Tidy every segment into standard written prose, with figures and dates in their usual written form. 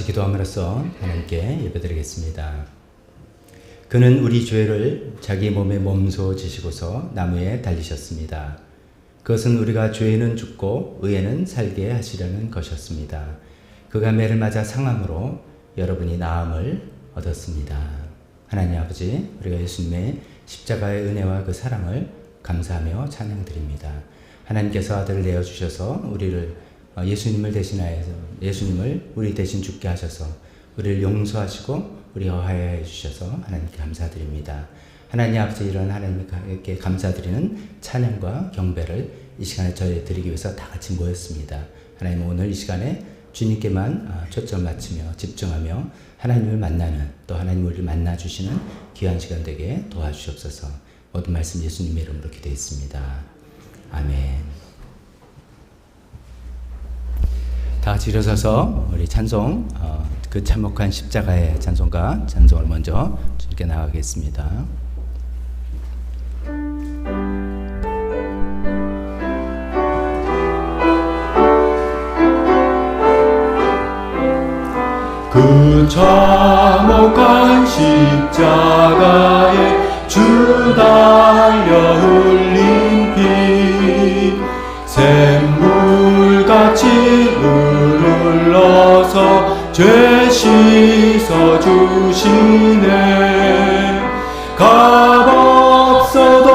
기도함으로써 하나님께 예배드리겠습니다. 그는 우리 죄를 자기 몸에 몸소 지시고서 나무에 달리셨습니다. 그것은 우리가 죄에는 죽고 의에는 살게 하시려는 것이었습니다. 그가 매를 맞아 상함으로 여러분이 나음을 얻었습니다. 하나님 아버지, 우리가 예수님의 십자가의 은혜와 그 사랑을 감사하며 찬양드립니다. 하나님께서 아들을 내어주셔서 우리를 예수님을 대신하여서 예수님을 우리 대신 죽게 하셔서 우리를 용서하시고 우리 어하여 주셔서 하나님께 감사드립니다. 하나님 아버지, 이런 하나님께 감사드리는 찬양과 경배를 이 시간에 저희 드리기 위해서 다 같이 모였습니다. 하나님, 오늘 이 시간에 주님께만 초점 맞추며 집중하며 하나님을 만나는, 또 하나님 우리를 만나주시는 귀한 시간 되게 도와주시옵소서. 모든 말씀 예수님의 이름으로 기도했습니다. 아멘. 다 같이 일어서서 우리 찬송, 그 참혹한 십자가의 찬송가 찬송을 먼저 주님께 나가겠습니다. 그 참혹한 십자가에 주 달려 흘린 피 샘물같이 흘러서 죄 씻어주시네. 값없어도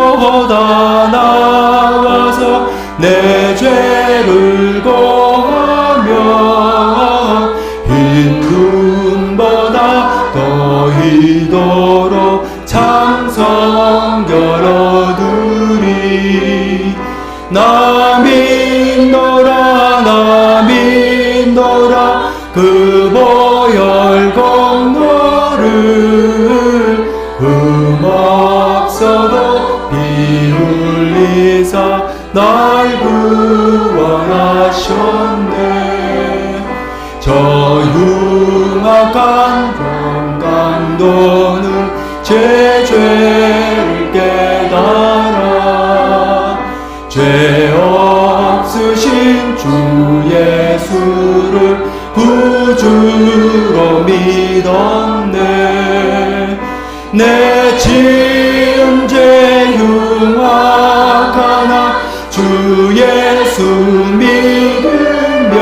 다 나와서 내 죄를 고하며 흰 눈보다 더 희도록 참성결 얻으리. 나 믿노라, 나 믿노라, 그 보혈 공로를 흠없어도 피 흘리사 날 구원하셨네. 저 흉악한 경강도는 제 죄를 깨달아 죄 없으신 주 예수를 구주로 믿었네. 내 지은 죄 흉악하나 주 예수 믿으면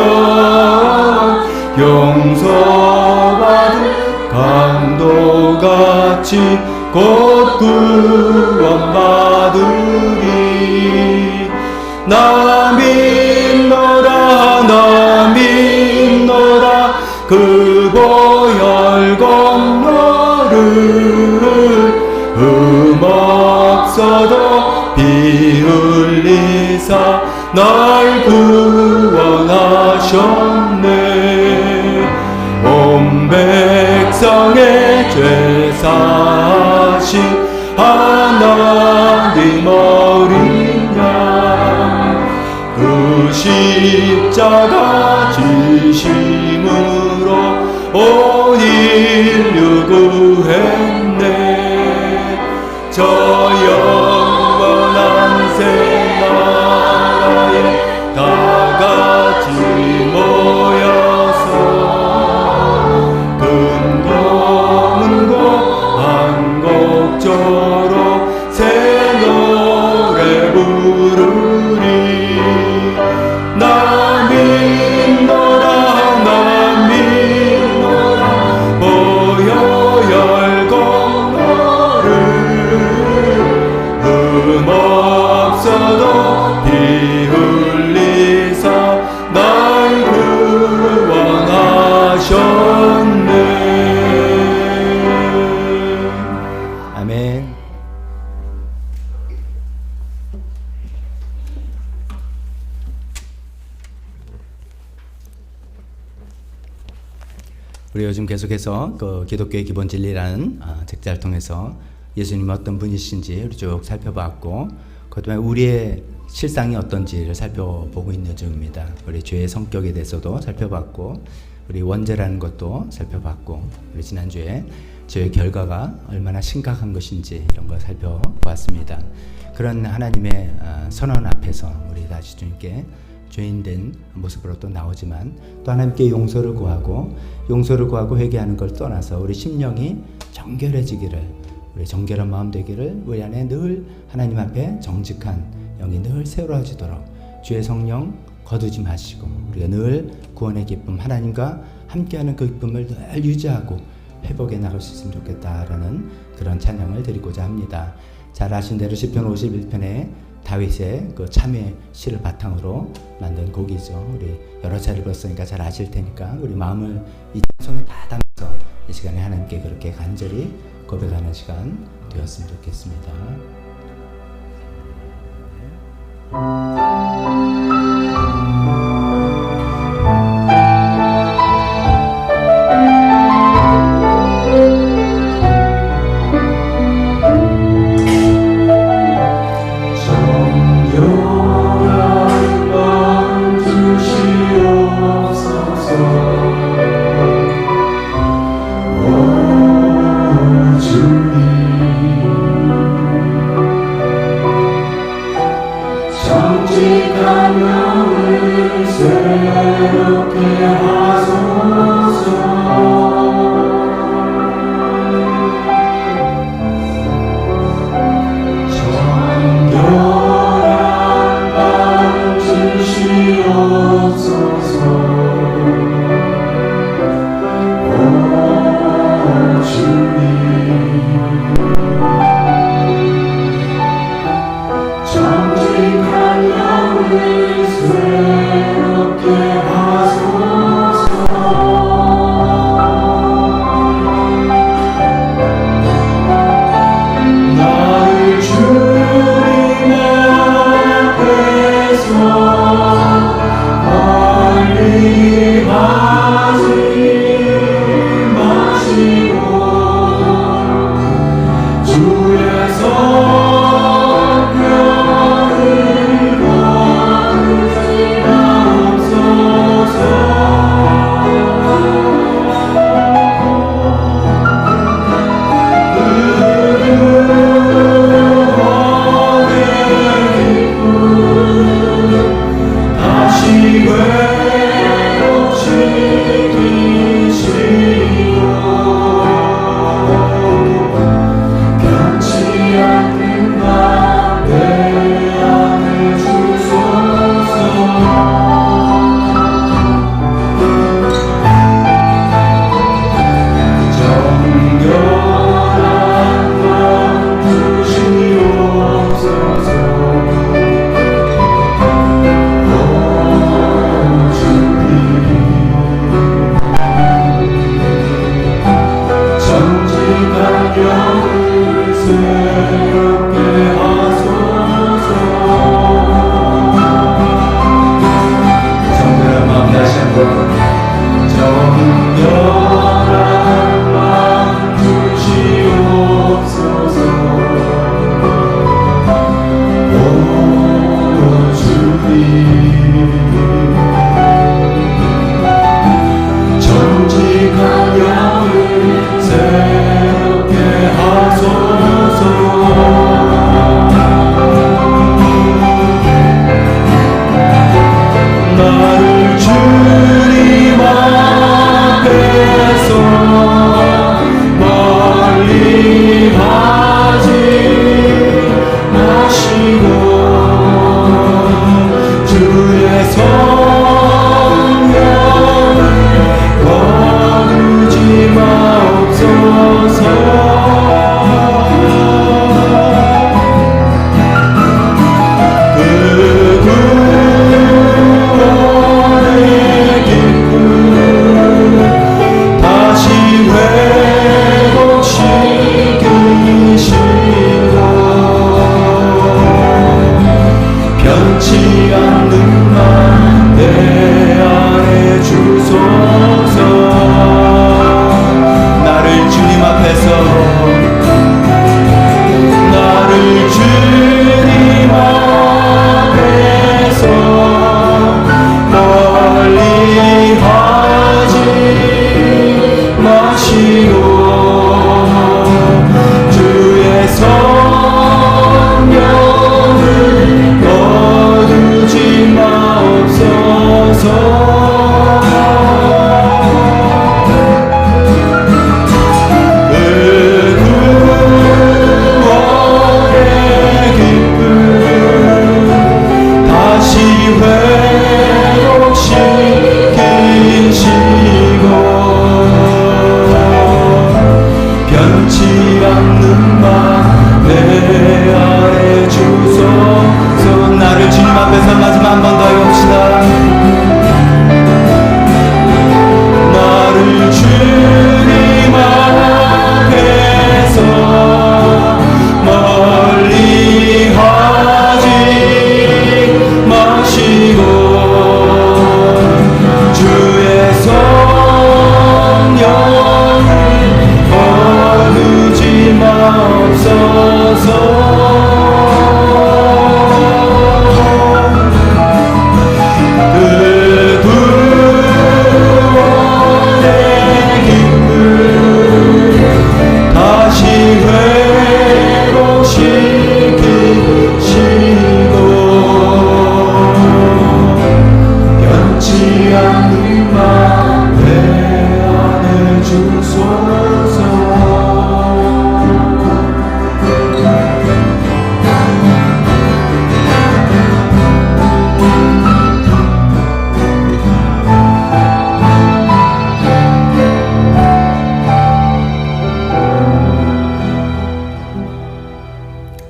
용서받은 강도같이 곧 구원받으리. 나 믿노라, 나 믿노라, 그 보혈 공로를 흠없어도 피 흘리사 날 구원하셨네. 온 백성의 죄 사하신 하나님 어린 양, 그 십자가 지심으로 온 인류 구했네. 저 영원한 새 나라에 다 같이 모여서 금고 문고 한곡조로 새 노래 부르리. 나 믿노라, 나 믿노라, 보혈 공로를 흠없어도 피 흘리사 날 구원하셨네. 아멘. 우리 요즘 계속해서 그 기독교의 기본 진리라는 책자를 통해서 예수님이 어떤 분이신지 우리 쭉 살펴봤고, 그다음에 우리의 실상이 어떤지를 살펴보고 있는 중입니다. 우리 죄의 성격에 대해서도 살펴봤고, 우리 원죄라는 것도 살펴봤고, 우리 지난주에 죄의 결과가 얼마나 심각한 것인지 이런 걸 살펴보았습니다. 그런 하나님의 선언 앞에서 우리 다시 주님께 죄인된 모습으로 또 나오지만 또 하나님께 용서를 구하고 회개하는 걸 떠나서 우리 심령이 정결해지기를, 우리 정결한 마음 되기를, 우리 안에 늘 하나님 앞에 정직한 영이 늘 새로워지도록 주의 성령 거두지 마시고 우리가 늘 구원의 기쁨, 하나님과 함께하는 그 기쁨을 늘 유지하고 회복해 나갈 수 있으면 좋겠다라는 그런 찬양을 드리고자 합니다. 잘 아신 대로 시편 51편에 다윗의 그 참회 시를 바탕으로 만든 곡이죠. 우리 여러 차례 불렀으니까 잘 아실 테니까 우리 마음을 이 찬송에 다 담아서 이 시간에 하나님께 그렇게 간절히 고백하는 시간 되었으면 좋겠습니다. 정직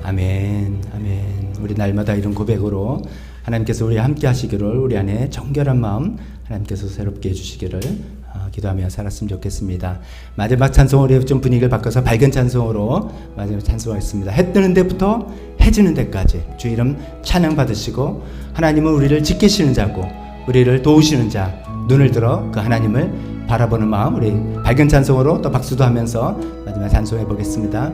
아멘, 아멘. 우리 날마다 이런 고백으로 하나님께서 우리 함께 하시기를, 우리 안에 정결한 마음 하나님께서 새롭게 해주시기를 기도하며 살았으면 좋겠습니다. 마지막 찬송으로 좀 분위기를 바꿔서 밝은 찬송으로 마지막 찬송하겠습니다. 해 뜨는 데부터 해 지는 데까지 주 이름 찬양 받으시고, 하나님은 우리를 지키시는 자고 우리를 도우시는 자, 눈을 들어 그 하나님을 바라보는 마음, 우리 밝은 찬송으로 또 박수도 하면서 마지막 찬송해 보겠습니다.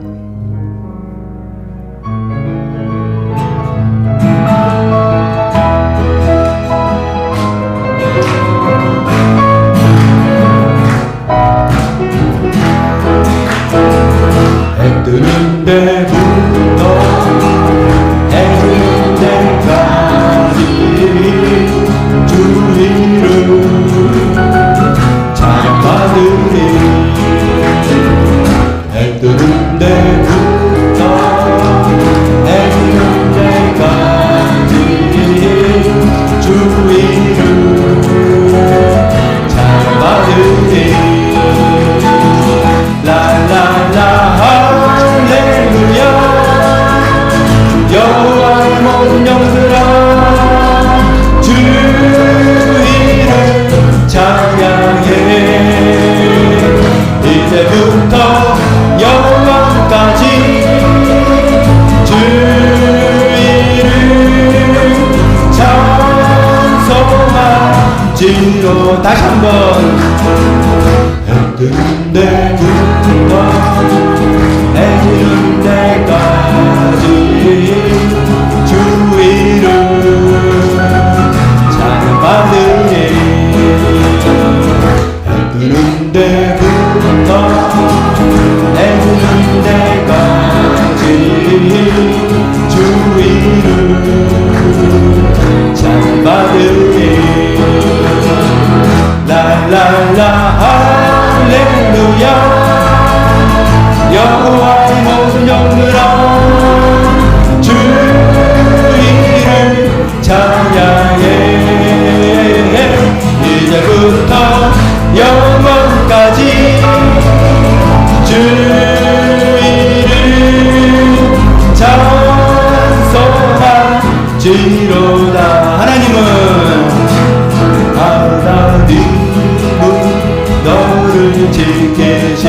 해 뜨는 데부터 해 지는 데까지 주 이름 찬양받으리. 해 뜨는 데부터 해 지는 데까지 주 이름 찬양받으리. 라라라 할렐루야. 여호와의 모든 영들아 주 이름 찬양해. 이제부터 영원까지 주 이름 찬송하지로. 다시 한번. 해 뜨는 데부터 해 지는 데까지 주 이름 찬양받으리. 해 뜨는 데부터 해 지는 데까지 주 이름 찬양받으리. 라라라 할렐루야. 여호와의 모든 영들아 주 이름 찬양해. 이제부터 영원까지 주 이름 찬송하지로다. 하나님은 너를 지키시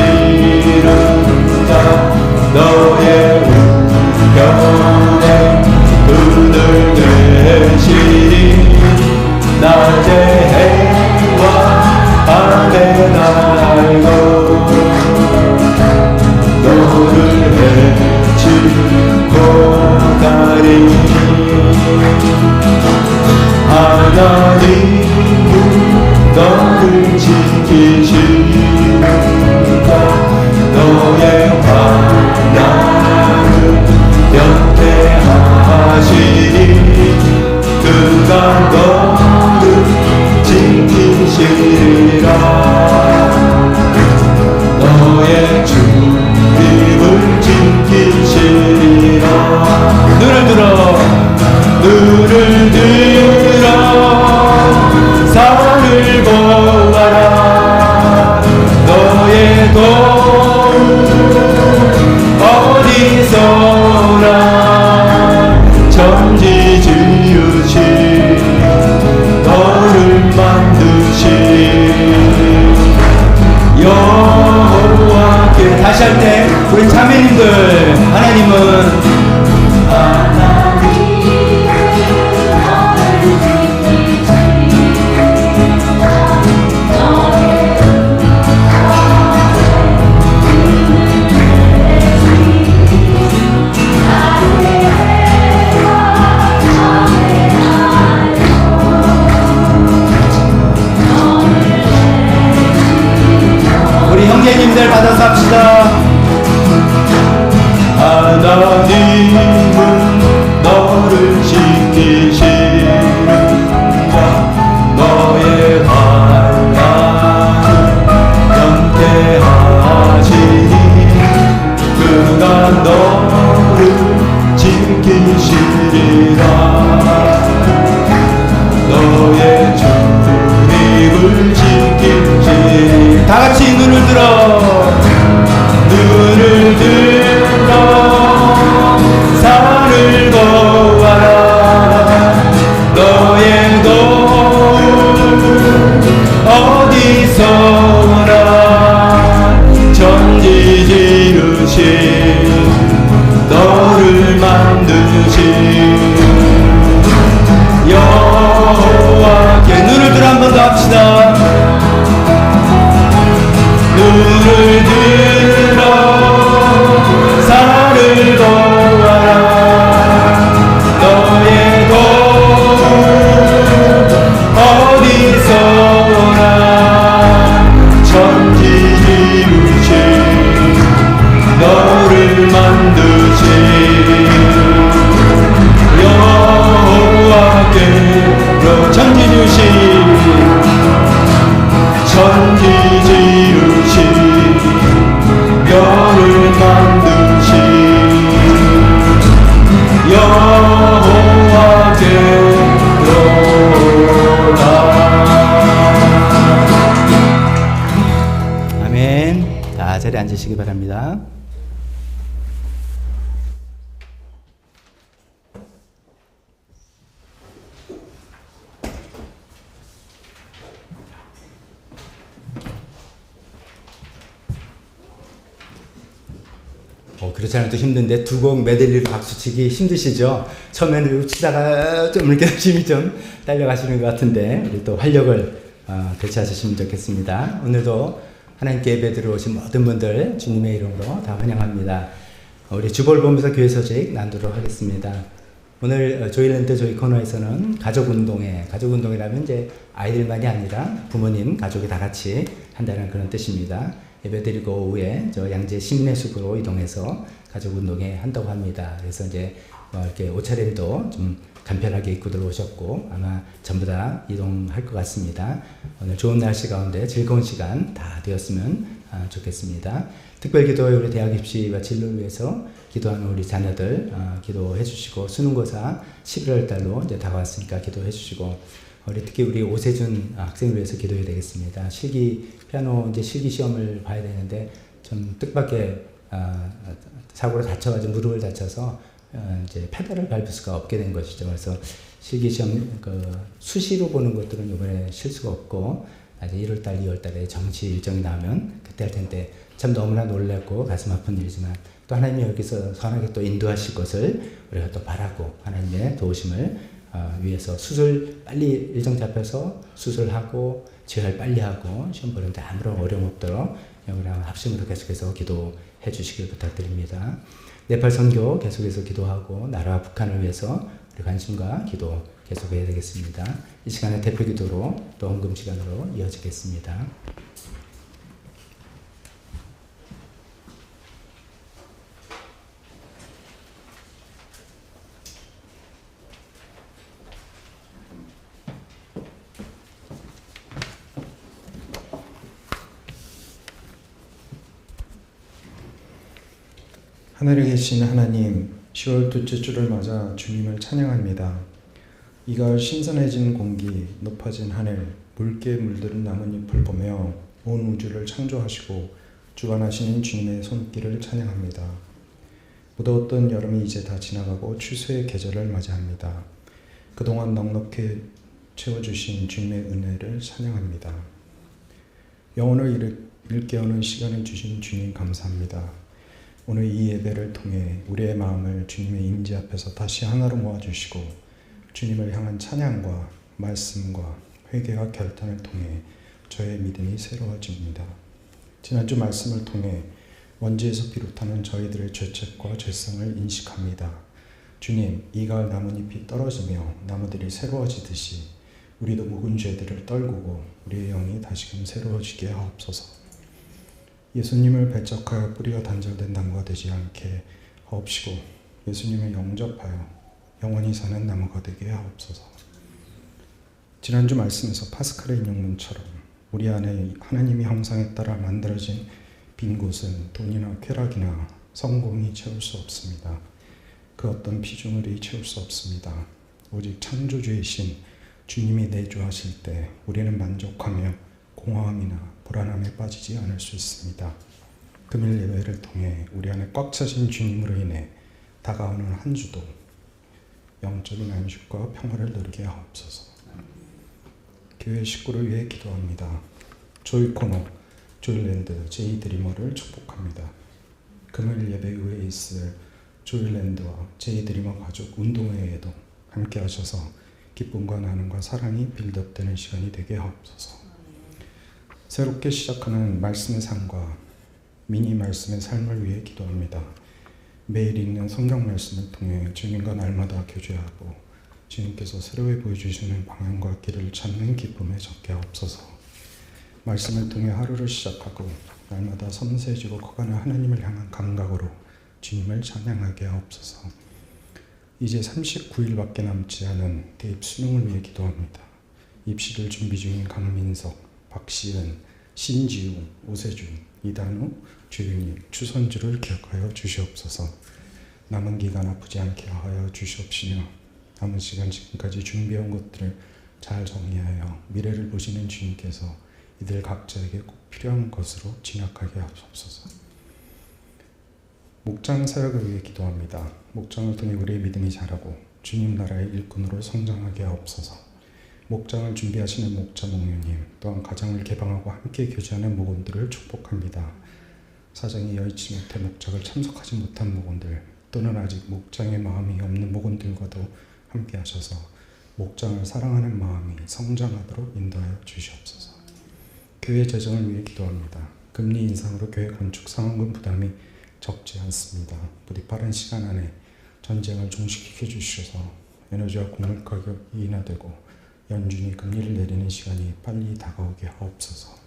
앉으시기 바랍니다. 그렇지 않아도 힘든데 두 곡 메들리로 박수치기 힘드시죠? 처음에는 치다가 좀 이렇게 힘이 좀 딸려가시는 것 같은데 우리 또 활력을 되찾으시면 좋겠습니다. 오늘도 하나님께 예배 들어오신 모든 분들 주님의 이름으로 다 환영합니다. 우리 주보를 보면서 교회 소식 나누도록 하겠습니다. 오늘 조일랜드 저희 코너에서는 가족운동이라면 이제 아이들만이 아니라 부모님, 가족이 다 같이 한다는 그런 뜻입니다. 예배드리고 오후에 저 양재 시민의 숲으로 이동해서 가족운동회 한다고 합니다. 그래서 이제 이렇게 옷차림도 좀 간편하게 입고 들어오셨고 아마 전부 다 이동할 것 같습니다. 오늘 좋은 날씨 가운데 즐거운 시간 다 되었으면 좋겠습니다. 특별기도에 우리 대학 입시와 진로를 위해서 기도하는 우리 자녀들 기도해 주시고 수능고사 11월 달로 이제 다가왔으니까 기도해 주시고 특히 우리 오세준 학생을 위해서 기도해야 되겠습니다. 피아노 이제 실기 시험을 봐야 되는데 좀 뜻밖의 사고로 다쳐가지고 무릎을 다쳐서 이제 페달을 밟을 수가 없게 된 것이죠. 그래서 실기 시험 수시로 보는 것들은 이번에 쉴 수가 없고 아직 1월달, 2월달에 정시 일정이 나오면 그때 할 텐데 참 너무나 놀랐고 가슴 아픈 일이지만 또 하나님이 여기서 선하게 또 인도하실 것을 우리가 또 바라고 하나님의 도우심을 위해서 수술 빨리 일정 잡혀서 수술하고 재활 빨리 하고 시험 보는데 아무런 어려움 없도록 여러분랑 합심으로 계속해서 기도해 주시길 부탁드립니다. 네팔 선교 계속해서 기도하고 나라와 북한을 위해서 우리 관심과 기도 계속해야 되겠습니다. 이 시간에 대표 기도로 또 헌금 시간으로 이어지겠습니다. 하늘에 계신 하나님, 10월 둘째 주를 맞아 주님을 찬양합니다. 이 가을 신선해진 공기, 높아진 하늘, 붉게 물들은 나뭇잎을 보며 온 우주를 창조하시고 주관하시는 주님의 손길을 찬양합니다. 무더웠던 여름이 이제 다 지나가고 추수의 계절을 맞이합니다. 그동안 넉넉히 채워주신 주님의 은혜를 찬양합니다. 영혼을 일깨우는 시간을 주신 주님 감사합니다. 오늘 이 예배를 통해 우리의 마음을 주님의 임재 앞에서 다시 하나로 모아주시고 주님을 향한 찬양과 말씀과 회개와 결단을 통해 저의 믿음이 새로워집니다. 지난주 말씀을 통해 원죄에서 비롯하는 저희들의 죄책과 죄성을 인식합니다. 주님, 이 가을 나뭇잎이 떨어지며 나무들이 새로워지듯이 우리도 묵은 죄들을 떨구고 우리의 영이 다시금 새로워지게 하옵소서. 예수님을 배척하여 뿌리가 단절된 나무가 되지 않게 하옵시고 예수님을 영접하여 영원히 사는 나무가 되게 하옵소서. 지난주 말씀에서 파스칼의 인용문처럼 우리 안에 하나님의 형상에 따라 만들어진 빈 곳은 돈이나 쾌락이나 성공이 채울 수 없습니다. 그 어떤 피조물이 채울 수 없습니다. 오직 창조주이신 주님이 내주하실 때 우리는 만족하며 공허함이나 불안함에 빠지지 않을 수 있습니다. 금일 예배를 통해 우리 안에 꽉 차신 주님으로 인해 다가오는 한 주도 영적인 안식과 평화를 누리게 하옵소서. 교회 식구를 위해 기도합니다. 조이코노, 조일랜드, 제이드리머를 축복합니다. 금일 예배 후에 있을 조일랜드와 제이드리머 가족 운동회에도 함께 하셔서 기쁨과 나눔과 사랑이 빌드업되는 시간이 되게 하옵소서. 새롭게 시작하는 말씀의 삶과 미니 말씀의 삶을 위해 기도합니다. 매일 읽는 성경 말씀을 통해 주님과 날마다 교제하고 주님께서 새롭게 보여주시는 방향과 길을 찾는 기쁨에 적게 하옵소서. 말씀을 통해 하루를 시작하고 날마다 섬세해지고 커가는 하나님을 향한 감각으로 주님을 찬양하게 하옵소서. 이제 39일밖에 남지 않은 대입 수능을 위해 기도합니다. 입시를 준비 중인 강민석, 박시은, 신지우, 오세준, 이단우, 주윤이, 추선주를 기억하여 주시옵소서. 남은 기간 아프지 않게 하여 주시옵시며 남은 시간 지금까지 준비해온 것들을 잘 정리하여 미래를 보시는 주님께서 이들 각자에게 꼭 필요한 것으로 진약하게 하옵소서. 목장 사역을 위해 기도합니다. 목장을 통해 우리의 믿음이 자라고 주님 나라의 일꾼으로 성장하게 하옵소서. 목장을 준비하시는 목자 목녀님, 또한 가정을 개방하고 함께 교제하는 목원들을 축복합니다. 사정이 여의치 못해 목장을 참석하지 못한 목원들, 또는 아직 목장의 마음이 없는 목원들과도 함께 하셔서 목장을 사랑하는 마음이 성장하도록 인도하여 주시옵소서. 교회 재정을 위해 기도합니다. 금리 인상으로 교회 건축 상환금 부담이 적지 않습니다. 부디 빠른 시간 안에 전쟁을 종식시켜 주셔서 에너지와 곡물 가격이 인하되고 연준이 금리를 내리는 시간이 빨리 다가오게 하옵소서.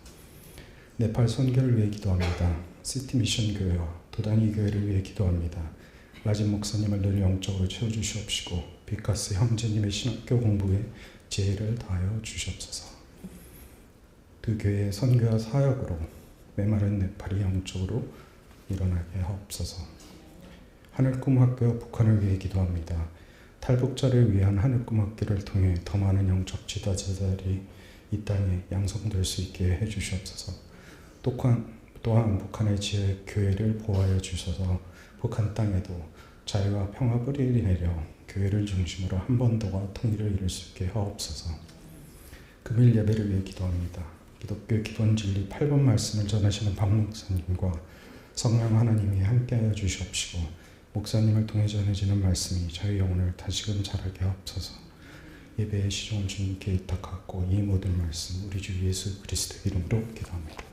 네팔 선교를 위해 기도합니다. 시티 미션 교회와 도단위 교회를 위해 기도합니다. 라진 목사님을 늘 영적으로 채워주시옵시고 비카스 형제님의 신학교 공부에 지혜를 다하여 주시옵소서. 그 교회의 선교와 사역으로 메마른 네팔이 영적으로 일어나게 하옵소서. 하늘꿈학교와 북한을 위해 기도합니다. 탈북자를 위한 하늘꿈학교를 통해 더 많은 영적 지도자들이 이 땅에 양성될 수 있게 해주시옵소서. 또한 북한의 지혜 교회를 보호하여 주셔서 북한 땅에도 자유와 평화 뿌리를 내려 교회를 중심으로 한 번도가 통일을 이룰 수 있게 하옵소서. 금일 예배를 위해 기도합니다. 기독교 기본 진리 8번 말씀을 전하시는 박 목사님과 성령 하나님이 함께하여 주시옵시고 목사님을 통해 전해지는 말씀이 저희 영혼을 다시금 자라게 하옵소서. 예배의 시종을 주님께 의탁하고 이 모든 말씀 우리 주 예수 그리스도 이름으로 기도합니다.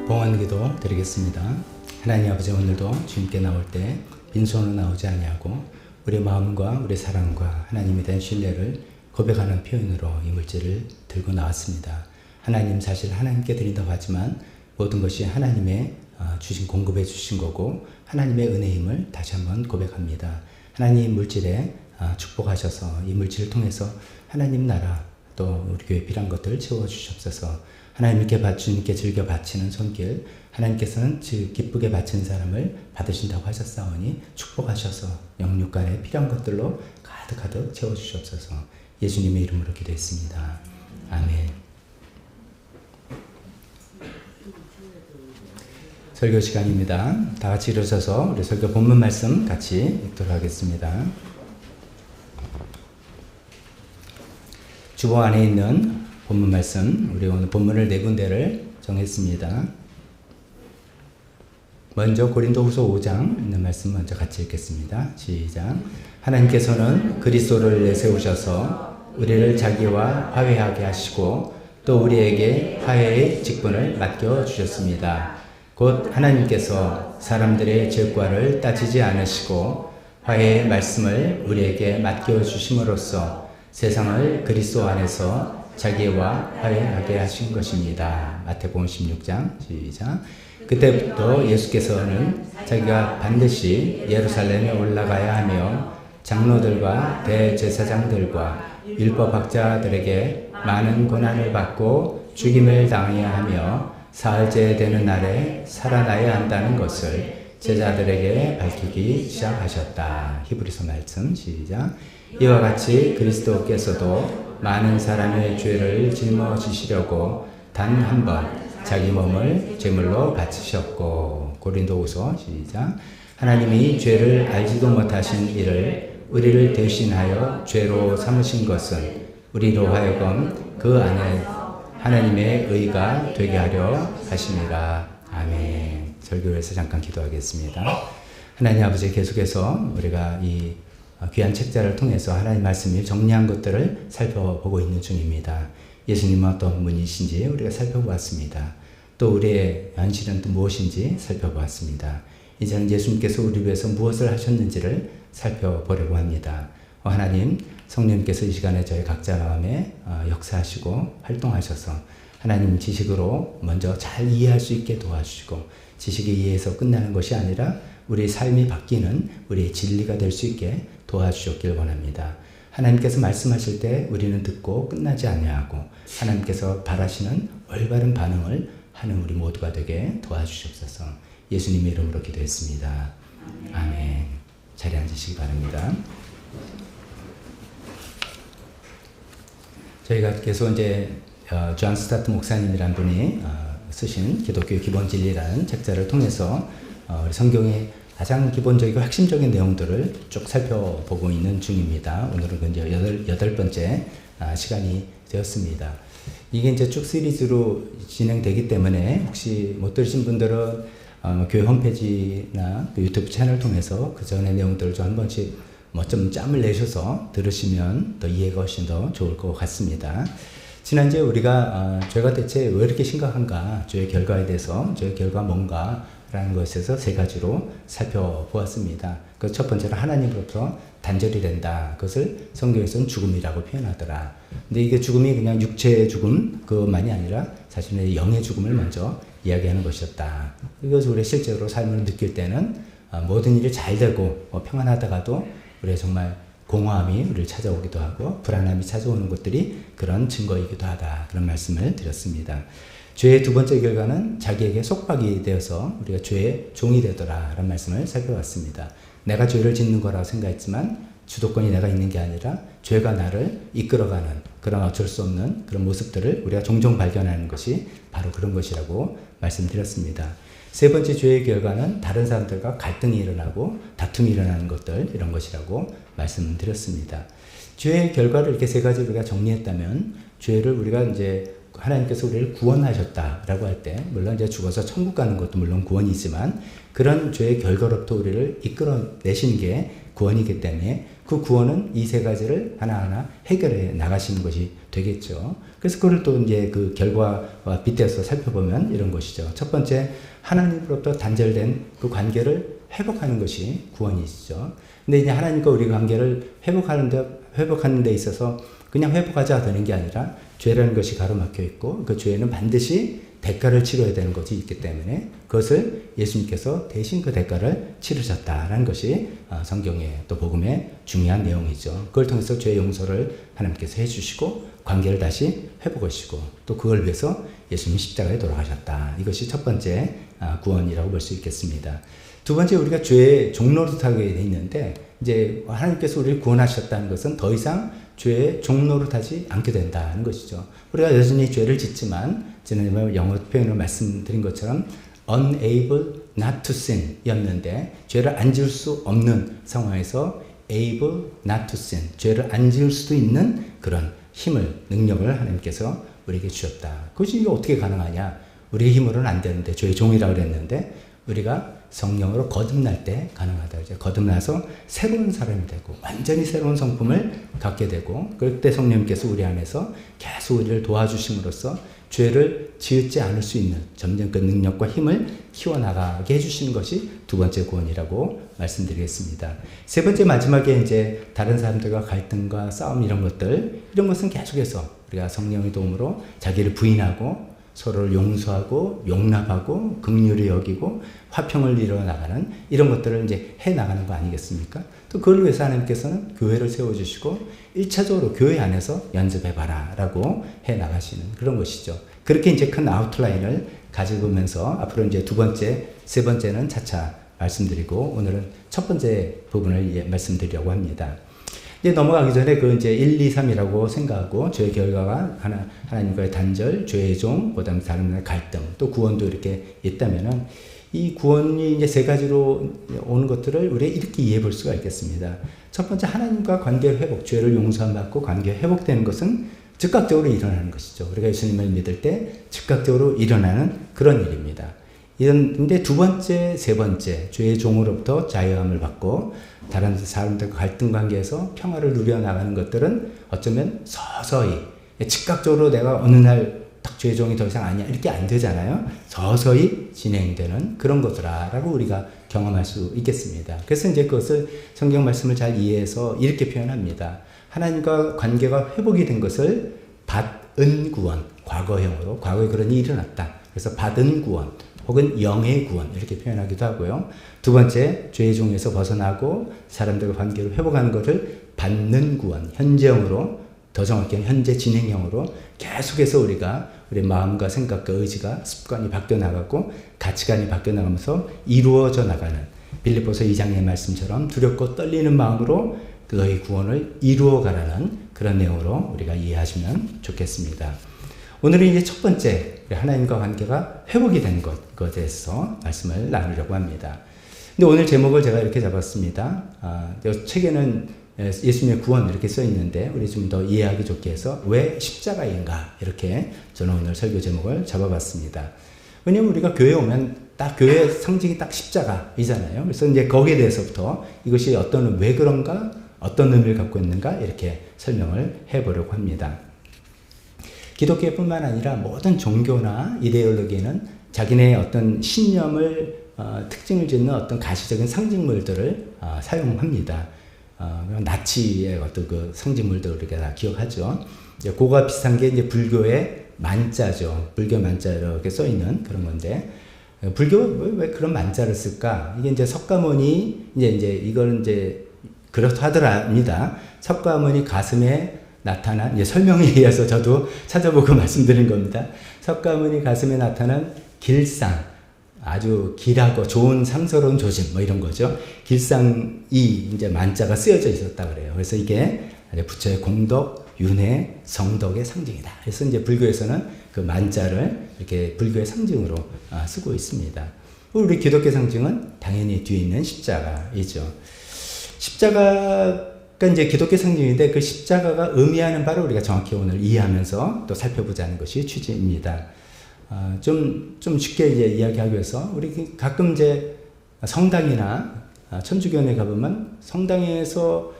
봉헌기도 드리겠습니다. 하나님 아버지, 오늘도 주님께 나올 때 빈손으로 나오지 아니하고 우리 마음과 우리 사랑과 하나님에 대한 신뢰를 고백하는 표현으로 이 물질을 들고 나왔습니다. 하나님, 사실 하나님께 드린다고 하지만 모든 것이 하나님의 주신 공급해 주신 거고 하나님의 은혜임을 다시 한번 고백합니다. 하나님 물질에 축복하셔서 이 물질을 통해서 하나님 나라 또 우리 교회 필요한 것들을 채워주시옵소서. 하나님께 주님께 즐겨 바치는 손길, 하나님께서는 기쁘게 바치는 사람을 받으신다고 하셨사오니 축복하셔서 영육간에 필요한 것들로 가득가득 채워주시옵소서. 예수님의 이름으로 기도했습니다. 아멘. 설교 시간입니다. 다 같이 일어서서 우리 설교 본문 말씀 같이 읽도록 하겠습니다. 주보 안에 있는 본문 말씀, 우리 오늘 본문을 네 군데를 정했습니다. 먼저 고린도후서 5장 있는 말씀 먼저 같이 읽겠습니다. 시작. 하나님께서는 그리스도를 내세우셔서 우리를 자기와 화해하게 하시고 또 우리에게 화해의 직분을 맡겨주셨습니다. 곧 하나님께서 사람들의 죄과를 따지지 않으시고 화해의 말씀을 우리에게 맡겨주심으로써 세상을 그리스도 안에서 자기와 화해하게 하신 것입니다. 마태복음 16장 시작. 그때부터 예수께서는 자기가 반드시 예루살렘에 올라가야 하며 장로들과 대제사장들과 율법학자들에게 많은 고난을 받고 죽임을 당해야 하며 사흘째 되는 날에 살아나야 한다는 것을 제자들에게 밝히기 시작하셨다. 히브리서 말씀 시작. 이와 같이 그리스도께서도 많은 사람의 죄를 짊어지시려고 단 한 번 자기 몸을 제물로 바치셨고. 고린도후서 시작. 하나님이 죄를 알지도 못하신 이를 우리를 대신하여 죄로 삼으신 것은 우리로 하여금 그 안에 하나님의 의가 되게 하려 하심이라. 아멘. 설교에서 잠깐 기도하겠습니다. 하나님 아버지, 계속해서 우리가 이 귀한 책자를 통해서 하나님 말씀이 정리한 것들을 살펴보고 있는 중입니다. 예수님은 어떤 분이신지 우리가 살펴보았습니다. 또 우리의 현실은 또 무엇인지 살펴보았습니다. 이제는 예수님께서 우리 위해서 무엇을 하셨는지를 살펴보려고 합니다. 하나님, 성령님께서 이 시간에 저희 각자 마음에 역사하시고 활동하셔서 하나님 지식으로 먼저 잘 이해할 수 있게 도와주시고, 지식에 의해서 끝나는 것이 아니라 우리 삶이 바뀌는 우리의 진리가 될 수 있게 도와주셨길 원합니다. 하나님께서 말씀하실 때 우리는 듣고 끝나지 아니하고 하나님께서 바라시는 올바른 반응을 하는 우리 모두가 되게 도와주시옵소서. 예수님의 이름으로 기도했습니다. 아멘. 자리에 앉으시기 바랍니다. 저희가 계속 이제 존 스타트 목사님이란 분이 쓰신 기독교 기본 진리라는 책자를 통해서 성경의 가장 기본적이고 핵심적인 내용들을 쭉 살펴보고 있는 중입니다. 오늘은 이제 여덟 번째 시간이 되었습니다. 이게 이제 쭉 시리즈로 진행되기 때문에 혹시 못 들으신 분들은 교회 홈페이지나 그 유튜브 채널 통해서 그 전의 내용들을 좀 한 번씩 좀 짬을 내셔서 들으시면 더 이해가 훨씬 더 좋을 것 같습니다. 지난주에 우리가 죄가 대체 왜 이렇게 심각한가, 죄의 결과에 대해서 죄의 결과 뭔가 라는 것에서 세 가지로 살펴보았습니다. 그 첫 번째는 하나님으로부터 단절이 된다. 그것을 성경에서는 죽음이라고 표현하더라. 근데 이게 죽음이 그냥 육체의 죽음 그것만이 아니라 자신의 영의 죽음을 먼저 이야기하는 것이었다. 이것을 우리 실제로 삶을 느낄 때는 모든 일이 잘 되고 평안하다가도 우리의 정말 공허함이 우리를 찾아오기도 하고 불안함이 찾아오는 것들이 그런 증거이기도 하다. 그런 말씀을 드렸습니다. 죄의 두 번째 결과는 자기에게 속박이 되어서 우리가 죄의 종이 되더라 라는 말씀을 살펴봤습니다. 내가 죄를 짓는 거라고 생각했지만 주도권이 내가 있는 게 아니라 죄가 나를 이끌어가는 그런 어쩔 수 없는 그런 모습들을 우리가 종종 발견하는 것이 바로 그런 것이라고 말씀드렸습니다. 세 번째 죄의 결과는 다른 사람들과 갈등이 일어나고 다툼이 일어나는 것들, 이런 것이라고 말씀드렸습니다. 죄의 결과를 이렇게 세 가지 우리가 정리했다면, 죄를 우리가 이제 하나님께서 우리를 구원하셨다라고 할 때, 물론 이제 죽어서 천국 가는 것도 물론 구원이지만, 그런 죄의 결과로부터 우리를 이끌어내시는 게 구원이기 때문에 그 구원은 이 세 가지를 하나하나 해결해 나가시는 것이 되겠죠. 그래서 그걸 또 이제 그 결과와 빗대서 살펴보면 이런 것이죠. 첫 번째, 하나님으로부터 단절된 그 관계를 회복하는 것이 구원이시죠. 근데 이제 하나님과 우리 관계를 회복하는 데 있어서 그냥 회복하자 되는 게 아니라 죄라는 것이 가로막혀 있고 그 죄는 반드시 대가를 치러야 되는 것이 있기 때문에 그것을 예수님께서 대신 그 대가를 치르셨다라는 것이 성경의 또 복음의 중요한 내용이죠. 그걸 통해서 죄 용서를 하나님께서 해주시고 관계를 다시 회복하시고 또 그걸 위해서 예수님이 십자가에 돌아가셨다. 이것이 첫 번째 구원이라고 볼 수 있겠습니다. 두 번째, 우리가 죄의 종노릇하게 돼 있는데 이제 하나님께서 우리를 구원하셨다는 것은 더 이상 죄의 종노릇하지 않게 된다는 것이죠. 우리가 여전히 죄를 짓지만 지난번에 영어 표현을 말씀드린 것처럼 unable not to sin 였는데 죄를 안 지을 수 없는 상황에서 able not to sin, 죄를 안 지을 수도 있는 그런 힘을, 능력을 하나님께서 우리에게 주셨다. 그것이 어떻게 가능하냐? 우리의 힘으로는 안 되는데, 죄의 종이라고 그랬는데 우리가 성령으로 거듭날 때 가능하다. 이제 거듭나서 새로운 사람이 되고 완전히 새로운 성품을 갖게 되고 그때 성령님께서 우리 안에서 계속 우리를 도와주심으로써 죄를 지었지 않을 수 있는 점점 그 능력과 힘을 키워나가게 해주시는 것이 두 번째 구원이라고 말씀드리겠습니다. 세 번째, 마지막에 이제 다른 사람들과 갈등과 싸움 이런 것은 계속해서 우리가 성령의 도움으로 자기를 부인하고 서로를 용서하고 용납하고 긍휼히 여기고 화평을 이뤄나가는 이런 것들을 이제 해나가는 거 아니겠습니까? 또 그걸 위해서 하나님께서는 교회를 세워주시고 1차적으로 교회 안에서 연습해봐라 라고 해나가시는 그런 것이죠. 그렇게 이제 큰 아웃라인을 가지고면서 앞으로 이제 두 번째, 세 번째는 차차 말씀드리고 오늘은 첫 번째 부분을 말씀드리려고 합니다. 이제 넘어가기 전에 그 이제 1, 2, 3이라고 생각하고 죄의 결과가 하나님과의 단절, 죄의 종, 그 다음에 다른 갈등, 또 구원도 이렇게 있다면은 이 구원이 이제 세 가지로 오는 것들을 우리가 이렇게 이해해 볼 수가 있겠습니다. 첫 번째, 하나님과 관계 회복, 죄를 용서함 받고 관계 회복되는 것은 즉각적으로 일어나는 것이죠. 우리가 예수님을 믿을 때 즉각적으로 일어나는 그런 일입니다. 근데 두 번째, 세 번째, 죄의 종으로부터 자유함을 받고 다른 사람들과 갈등 관계에서 평화를 누려 나가는 것들은 어쩌면 서서히, 즉각적으로 내가 어느 날 딱 죄의 종이 더 이상 아니야 이렇게 안 되잖아요. 서서히 진행되는 그런 것이라고 우리가 경험할 수 있겠습니다. 그래서 이제 그것을 성경 말씀을 잘 이해해서 이렇게 표현합니다. 하나님과 관계가 회복이 된 것을 받은 구원, 과거형으로, 과거에 그런 일이 일어났다. 그래서 받은 구원 혹은 영의 구원 이렇게 표현하기도 하고요. 두 번째, 죄의 종에서 벗어나고 사람들과 관계를 회복하는 것을 받는 구원, 현재형으로, 더 정확히는 현재 진행형으로 계속해서 우리가 우리 마음과 생각과 의지가 습관이 바뀌어 나가고 가치관이 바뀌어 나가면서 이루어져 나가는, 빌립보서 2장의 말씀처럼 두렵고 떨리는 마음으로 너의 구원을 이루어가라는 그런 내용으로 우리가 이해하시면 좋겠습니다. 오늘은 이제 첫 번째, 하나님과 관계가 회복이 된 것에 대해서 말씀을 나누려고 합니다. 근데 오늘 제목을 제가 이렇게 잡았습니다. 책에는 예수님의 구원 이렇게 써 있는데 우리 좀 더 이해하기 좋게 해서 왜 십자가인가 이렇게 저는 오늘 설교 제목을 잡아봤습니다. 왜냐하면 우리가 교회에 오면 딱 교회의 상징이 딱 십자가이잖아요. 그래서 이제 거기에 대해서부터 이것이 왜 그런가, 어떤 의미를 갖고 있는가 이렇게 설명을 해보려고 합니다. 기독교뿐만 아니라 모든 종교나 이데올로기는 자기네의 어떤 신념을 특징을 짓는 어떤 가시적인 상징물들을 사용합니다. 나치의 어떤 그 상징물들을 우리가 다 기억하죠. 그거와 비슷한 게 이제 불교의 만자죠. 불교 만자 이렇게 써 있는 그런 건데, 불교가 왜 그런 만자를 쓸까? 이게 이제 석가모니, 이걸 이제 그렇다 하더랍니다. 석가모니 가슴에 나타난, 이제 설명에 의해서 저도 찾아보고 말씀드린 겁니다. 석가모니 가슴에 나타난 길상, 아주 길하고 좋은 상서로운 조짐, 이런 거죠. 길상이 이제 만자가 쓰여져 있었다 그래요. 그래서 이게 부처의 공덕, 윤회, 성덕의 상징이다. 그래서 이제 불교에서는 그 만자를 이렇게 불교의 상징으로 쓰고 있습니다. 우리 기독교 상징은 당연히 뒤에 있는 십자가이죠. 십자가가 이제 기독교 상징인데 그 십자가가 의미하는 바를 우리가 정확히 오늘 이해하면서 또 살펴보자는 것이 취지입니다. 좀 쉽게 이제 이야기하기 위해서 우리 가끔 이제 성당이나 천주교원에 가보면 성당에서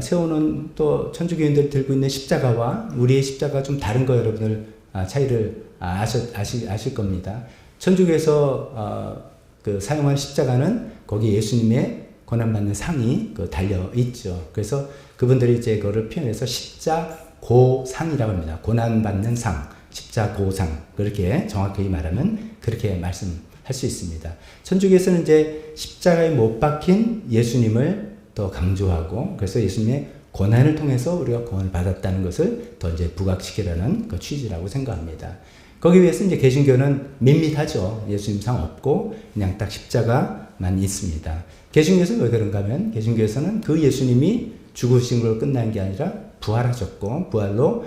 세우는 또 천주교인들이 들고 있는 십자가와 우리의 십자가 좀 다른 거 여러분들 차이를 아실 겁니다. 천주교에서 그 사용한 십자가는 거기 예수님의 고난받는 상이 달려 있죠. 그래서 그분들이 이제 그거를 표현해서 십자고상이라고 합니다. 고난받는 상. 십자고상, 그렇게 정확히 말하면 그렇게 말씀할 수 있습니다. 천주교에서는 이제 십자가에 못 박힌 예수님을 더 강조하고, 그래서 예수님의 고난을 통해서 우리가 구원을 받았다는 것을 더 이제 부각시키려는 그 취지라고 생각합니다. 거기 위해서 이제 개신교는 밋밋하죠. 예수님 상 없고 그냥 딱 십자가만 있습니다. 개신교에서는 왜 그런가 하면 개신교에서는 그 예수님이 죽으신 걸로 끝난 게 아니라 부활하셨고 부활로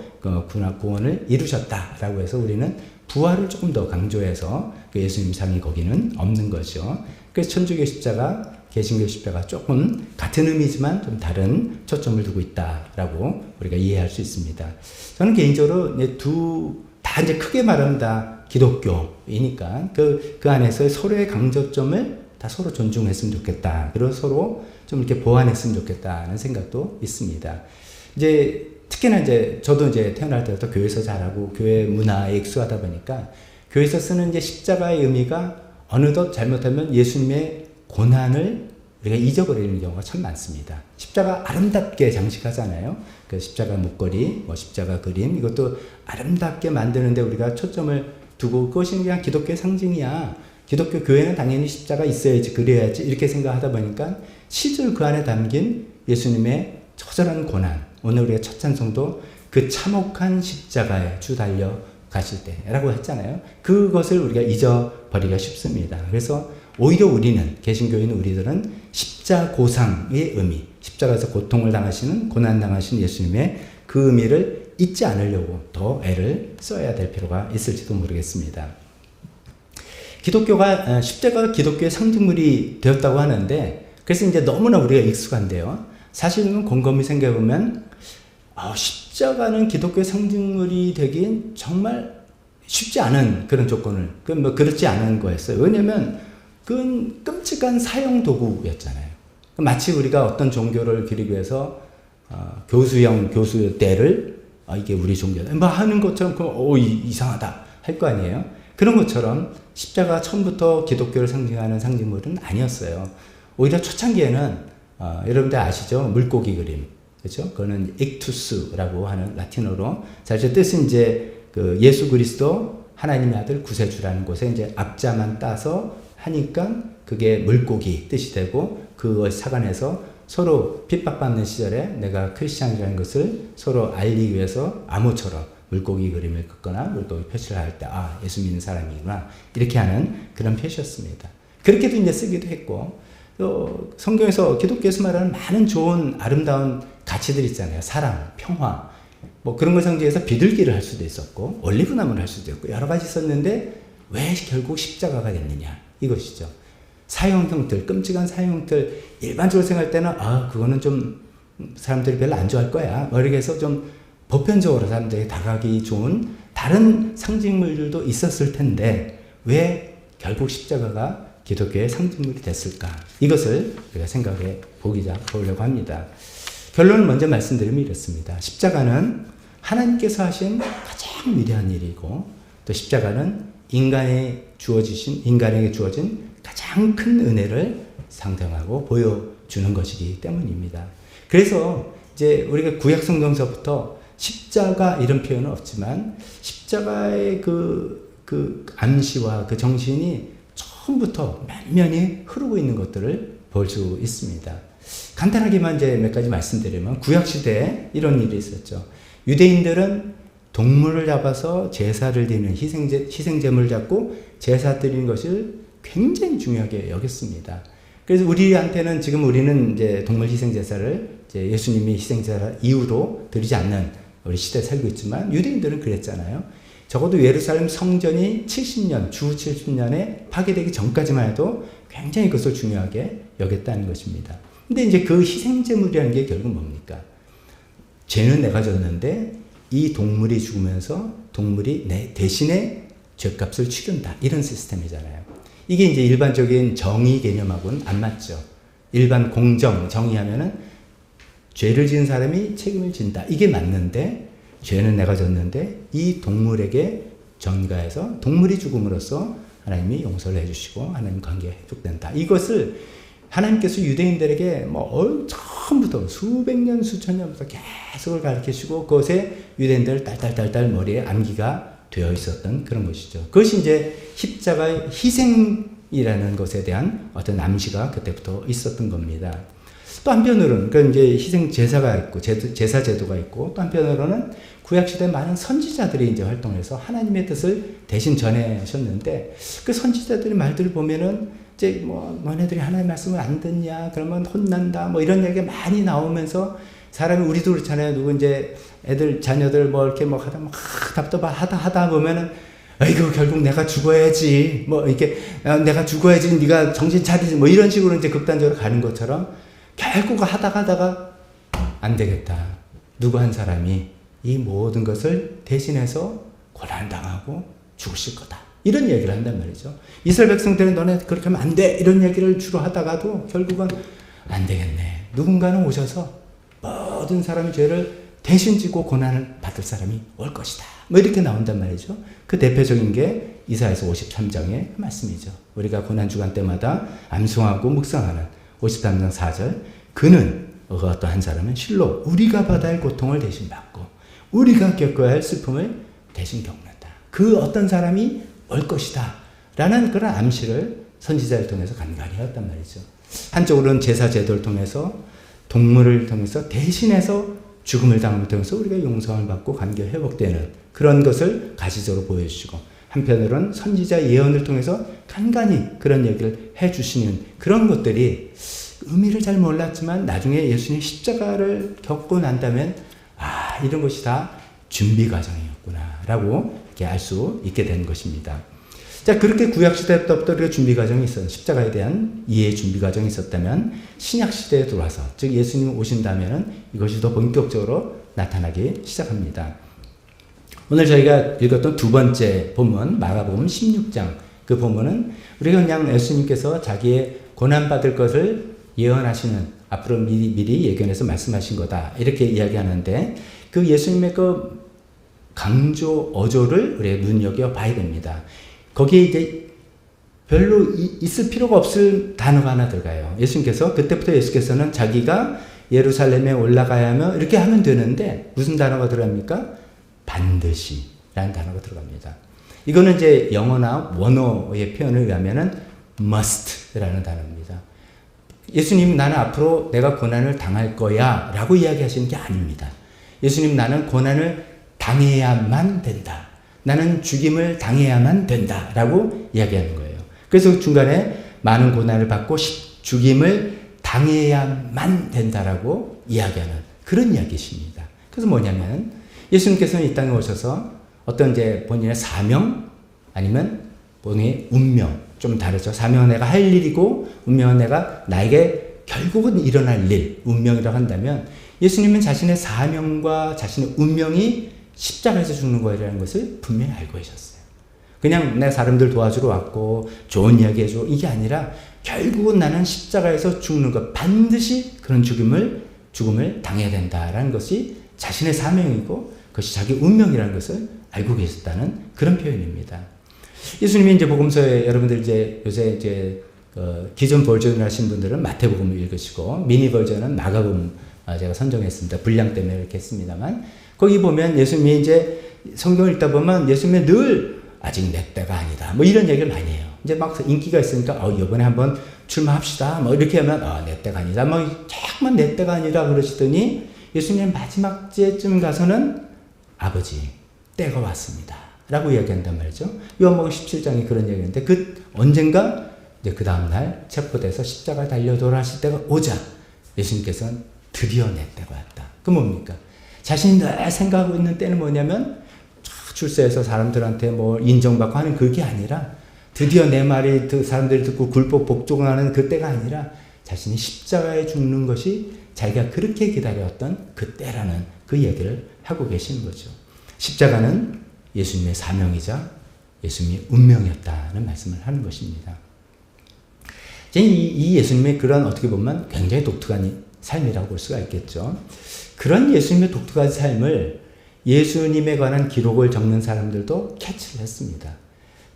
구원을 이루셨다라고 해서 우리는 부활을 조금 더 강조해서 그 예수님 상이 거기는 없는 거죠. 그래서 천주교 십자가, 개신교 십자가 조금 같은 의미지만 좀 다른 초점을 두고 있다라고 우리가 이해할 수 있습니다. 저는 개인적으로 다 이제 크게 말하면 다 기독교이니까 그 안에서 서로의 강조점을 다 서로 존중했으면 좋겠다. 그리고 서로 좀 이렇게 보완했으면 좋겠다는 생각도 있습니다. 이제 특히나 이제 저도 이제 태어날 때부터 교회에서 자라고 교회 문화에 익숙하다 보니까 교회에서 쓰는 이제 십자가의 의미가 어느덧 잘못하면 예수님의 고난을 우리가 잊어버리는 경우가 참 많습니다. 십자가 아름답게 장식하잖아요. 그 십자가 목걸이, 십자가 그림 이것도 아름답게 만드는데 우리가 초점을 두고 그것이 그냥 기독교의 상징이야. 기독교 교회는 당연히 십자가 있어야지 그래야지 이렇게 생각하다 보니까 실제로 그 안에 담긴 예수님의 처절한 고난, 오늘 우리가 첫 찬송도 그 참혹한 십자가에 주 달려 가실 때라고 했잖아요. 그것을 우리가 잊어버리기가 쉽습니다. 그래서 오히려 우리는, 개신교인 우리들은 십자고상의 의미, 십자가에서 고통을 당하시는, 고난 당하신 예수님의 그 의미를 잊지 않으려고 더 애를 써야 될 필요가 있을지도 모르겠습니다. 십자가가 기독교의 상징물이 되었다고 하는데, 그래서 이제 너무나 우리가 익숙한데요. 사실은 곰곰이 생각해보면, 십자가는 기독교의 상징물이 되긴 정말 쉽지 않은 그런 조건을, 그렇지 않은 거였어요. 왜냐면, 그건 끔찍한 사형 도구였잖아요. 마치 우리가 어떤 종교를 기리기 위해서, 교수의 때를, 이게 우리 종교다. 하는 것처럼, 이상하다. 할 거 아니에요? 그런 것처럼 십자가 처음부터 기독교를 상징하는 상징물은 아니었어요. 오히려 초창기에는 여러분들 아시죠? 물고기 그림, 그렇죠? 그거는 ictus라고 하는 라틴어로 사실 뜻은 이제 그 예수 그리스도 하나님의 아들 구세주라는 곳에 이제 앞자만 따서 하니까 그게 물고기 뜻이 되고 그걸 사관해서 서로 핍박받는 시절에 내가 크리스찬이라는 것을 서로 알리기 위해서 암호처럼 물고기 그림을 긋거나 물고기 표시를 할 때 예수 믿는 사람이구나 이렇게 하는 그런 표시였습니다. 그렇게도 이제 쓰기도 했고 또 성경에서 기독교에서 말하는 많은 좋은 아름다운 가치들 있잖아요. 사랑, 평화 뭐 그런 걸 상징해서 비둘기를 할 수도 있었고 올리브나무를 할 수도 있고 여러 가지 있었는데 왜 결국 십자가가 됐느냐 이것이죠. 사형형들, 끔찍한 사형형들 일반적으로 생각할 때는 그거는 좀 사람들이 별로 안 좋아할 거야. 이렇게 해서 좀 보편적으로 사람들이 다가가기 좋은 다른 상징물들도 있었을 텐데 왜 결국 십자가가 기독교의 상징물이 됐을까? 이것을 우리가 생각해 보려고 합니다. 결론을 먼저 말씀드리면 이렇습니다. 십자가는 하나님께서 하신 가장 위대한 일이고 또 십자가는 인간에게 주어진 가장 큰 은혜를 상정하고 보여주는 것이기 때문입니다. 그래서 이제 우리가 구약 성경서부터 십자가 이런 표현은 없지만 십자가의 그 암시와 그 정신이 처음부터 만면히 흐르고 있는 것들을 볼 수 있습니다. 간단하게만 이제 몇 가지 말씀드리면 구약 시대에 이런 일이 있었죠. 유대인들은 동물을 잡아서 제사를 드리는 희생제물을 잡고 제사 드리는 것을 굉장히 중요하게 여겼습니다. 그래서 우리한테는 지금 우리는 이제 동물 희생제사를 이제 예수님이 희생제사 이후로 드리지 않는 우리 시대에 살고 있지만 유대인들은 그랬잖아요. 적어도 예루살렘 성전이 주 70년에 파괴되기 전까지만 해도 굉장히 그것을 중요하게 여겼다는 것입니다. 근데 이제 그 희생제물이라는 게 결국 뭡니까? 죄는 내가 졌는데 이 동물이 죽으면서 동물이 내 대신에 죄값을 치른다. 이런 시스템이잖아요. 이게 이제 일반적인 정의 개념하고는 안 맞죠. 일반 공정, 정의하면은 죄를 지은 사람이 책임을 진다. 이게 맞는데 죄는 내가 졌는데 이 동물에게 전가해서 동물이 죽음으로써 하나님이 용서를 해주시고 하나님 관계가 회복된다. 이것을 하나님께서 유대인들에게 처음부터 수백 년, 수천 년부터 계속 가르치시고 그것에 유대인들 딸딸딸딸 머리에 암기가 되어 있었던 그런 것이죠. 그것이 이제 십자가의 희생이라는 것에 대한 어떤 암시가 그때부터 있었던 겁니다. 또 한편으로는 그 이제 희생 제사가 있고 제사 제도가 있고 또 한편으로는 구약 시대 많은 선지자들이 이제 활동해서 하나님의 뜻을 대신 전해하셨는데 그 선지자들의 말들을 보면은 이제 너네들이 하나님의 말씀을 안 듣냐 그러면 혼난다 이런 얘기가 많이 나오면서 사람이 우리도 그렇잖아요. 누구 이제 자녀들 이렇게 하다 답답하다 보면은 이거 결국 내가 죽어야지 이렇게 내가 죽어야지 네가 정신 차리지 이런 식으로 이제 극단적으로 가는 것처럼 결국 하다가 안 되겠다. 누구 한 사람이 이 모든 것을 대신해서 고난을 당하고 죽으실 거다. 이런 얘기를 한단 말이죠. 이스라엘 백성들은 너네 그렇게 하면 안 돼. 이런 얘기를 주로 하다가도 결국은 안 되겠네. 누군가는 오셔서 모든 사람의 죄를 대신 지고 고난을 받을 사람이 올 것이다. 이렇게 나온단 말이죠. 그 대표적인 게 이사야서 53장의 말씀이죠. 우리가 고난주간 때마다 암송하고 묵상하는 53장 4절 그는 어떤 한 사람은 실로 우리가 받아야 할 고통을 대신 받고 우리가 겪어야 할 슬픔을 대신 겪는다. 그 어떤 사람이 올 것이다 라는 그런 암시를 선지자를 통해서 간간히 했단 말이죠. 한쪽으로는 제사 제도를 통해서 동물을 통해서 대신해서 죽음을 당함을 통해서 우리가 용서를 받고 관계가 회복되는 그런 것을 가시적으로 보여주시고 한편으로는 선지자 예언을 통해서 간간히 그런 얘기를 해주시는 그런 것들이 의미를 잘 몰랐지만 나중에 예수님이 십자가를 겪고 난다면 이런 것이 다 준비 과정이었구나 라고 이렇게 알 수 있게 된 것입니다. 자, 그렇게 구약시대 때부터 우리가 준비 과정이 있어요. 십자가에 대한 이해의 준비 과정이 있었다면 신약시대에 들어와서, 즉 예수님 오신다면 이것이 더 본격적으로 나타나기 시작합니다. 오늘 저희가 읽었던 두 번째 본문, 마가복음 16장, 그 본문은 우리가 그냥 예수님께서 자기의 고난받을 것을 예언하시는, 앞으로 미리 예견해서 말씀하신 거다, 이렇게 이야기하는데, 그 예수님의 그 강조, 어조를 우리가 눈여겨봐야 됩니다. 거기에 이제 별로 있을 필요가 없을 단어가 하나 들어가요. 그때부터 예수께서는 자기가 예루살렘에 올라가야 하며 이렇게 하면 되는데, 무슨 단어가 들어갑니까? 반드시 라는 단어가 들어갑니다. 이거는 이제 영어나 원어의 표현에 의하면은 must 라는 단어입니다. 예수님, 나는 앞으로 내가 고난을 당할 거야 라고 이야기하시는 게 아닙니다. 예수님, 나는 고난을 당해야만 된다. 나는 죽임을 당해야만 된다 라고 이야기하는 거예요. 그래서 중간에 많은 고난을 받고 죽임을 당해야만 된다라고 이야기하는 그런 이야기십니다. 그래서 뭐냐면 예수님께서는 이 땅에 오셔서 어떤 이제 본인의 사명 아니면 본인의 운명, 좀 다르죠. 사명은 내가 할 일이고 운명은 나에게 결국은 일어날 일, 운명이라고 한다면 예수님은 자신의 사명과 자신의 운명이 십자가에서 죽는 거라는 것을 분명히 알고 계셨어요. 그냥 내 사람들 도와주러 왔고 좋은 이야기 해주고 이게 아니라 결국은 나는 십자가에서 죽는 것, 반드시 그런 죽음을 당해야 된다라는 것이 자신의 사명이고 그것이 자기 운명이라는 것을 알고 계셨다는 그런 표현입니다. 예수님이 이제 복음서에 여러분들 이제 요새 이제 기존 버전을 하신 분들은 마태복음을 읽으시고 미니 버전은 마가복음 제가 선정했습니다. 분량 때문에 이렇게 했습니다만 거기 보면 예수님이 이제 성경을 읽다 보면 예수님이 늘 아직 내 때가 아니다. 뭐 이런 얘기를 많이 해요. 이제 막 인기가 있으니까 이번에 한번 출마합시다. 뭐 이렇게 하면 내 때가 아니다. 뭐 자꾸만 내 때가 아니라 그러시더니 예수님 마지막 때쯤 가서는 아버지 때가 왔습니다. 라고 이야기한단 말이죠. 요한복음 17장에 그런 얘기인데 언젠가 이제 그 다음날 체포돼서 십자가에 달려 돌아가실 때가 오자 예수님께서는 드디어 내 때가 왔다. 그 뭡니까? 자신이 늘 생각하고 있는 때는 뭐냐면 출세해서 사람들한테 뭐 인정받고 하는 그게 아니라 드디어 내 말이 사람들이 듣고 굴복 복종하는 그 때가 아니라 자신이 십자가에 죽는 것이 자기가 그렇게 기다려왔던 그 때라는 그 얘기를 하고 계시는 거죠. 십자가는 예수님의 사명이자 예수님의 운명이었다는 말씀을 하는 것입니다. 이 예수님의 그런 어떻게 보면 굉장히 독특한 삶이라고 볼 수가 있겠죠. 그런 예수님의 독특한 삶을 예수님에 관한 기록을 적는 사람들도 캐치를 했습니다.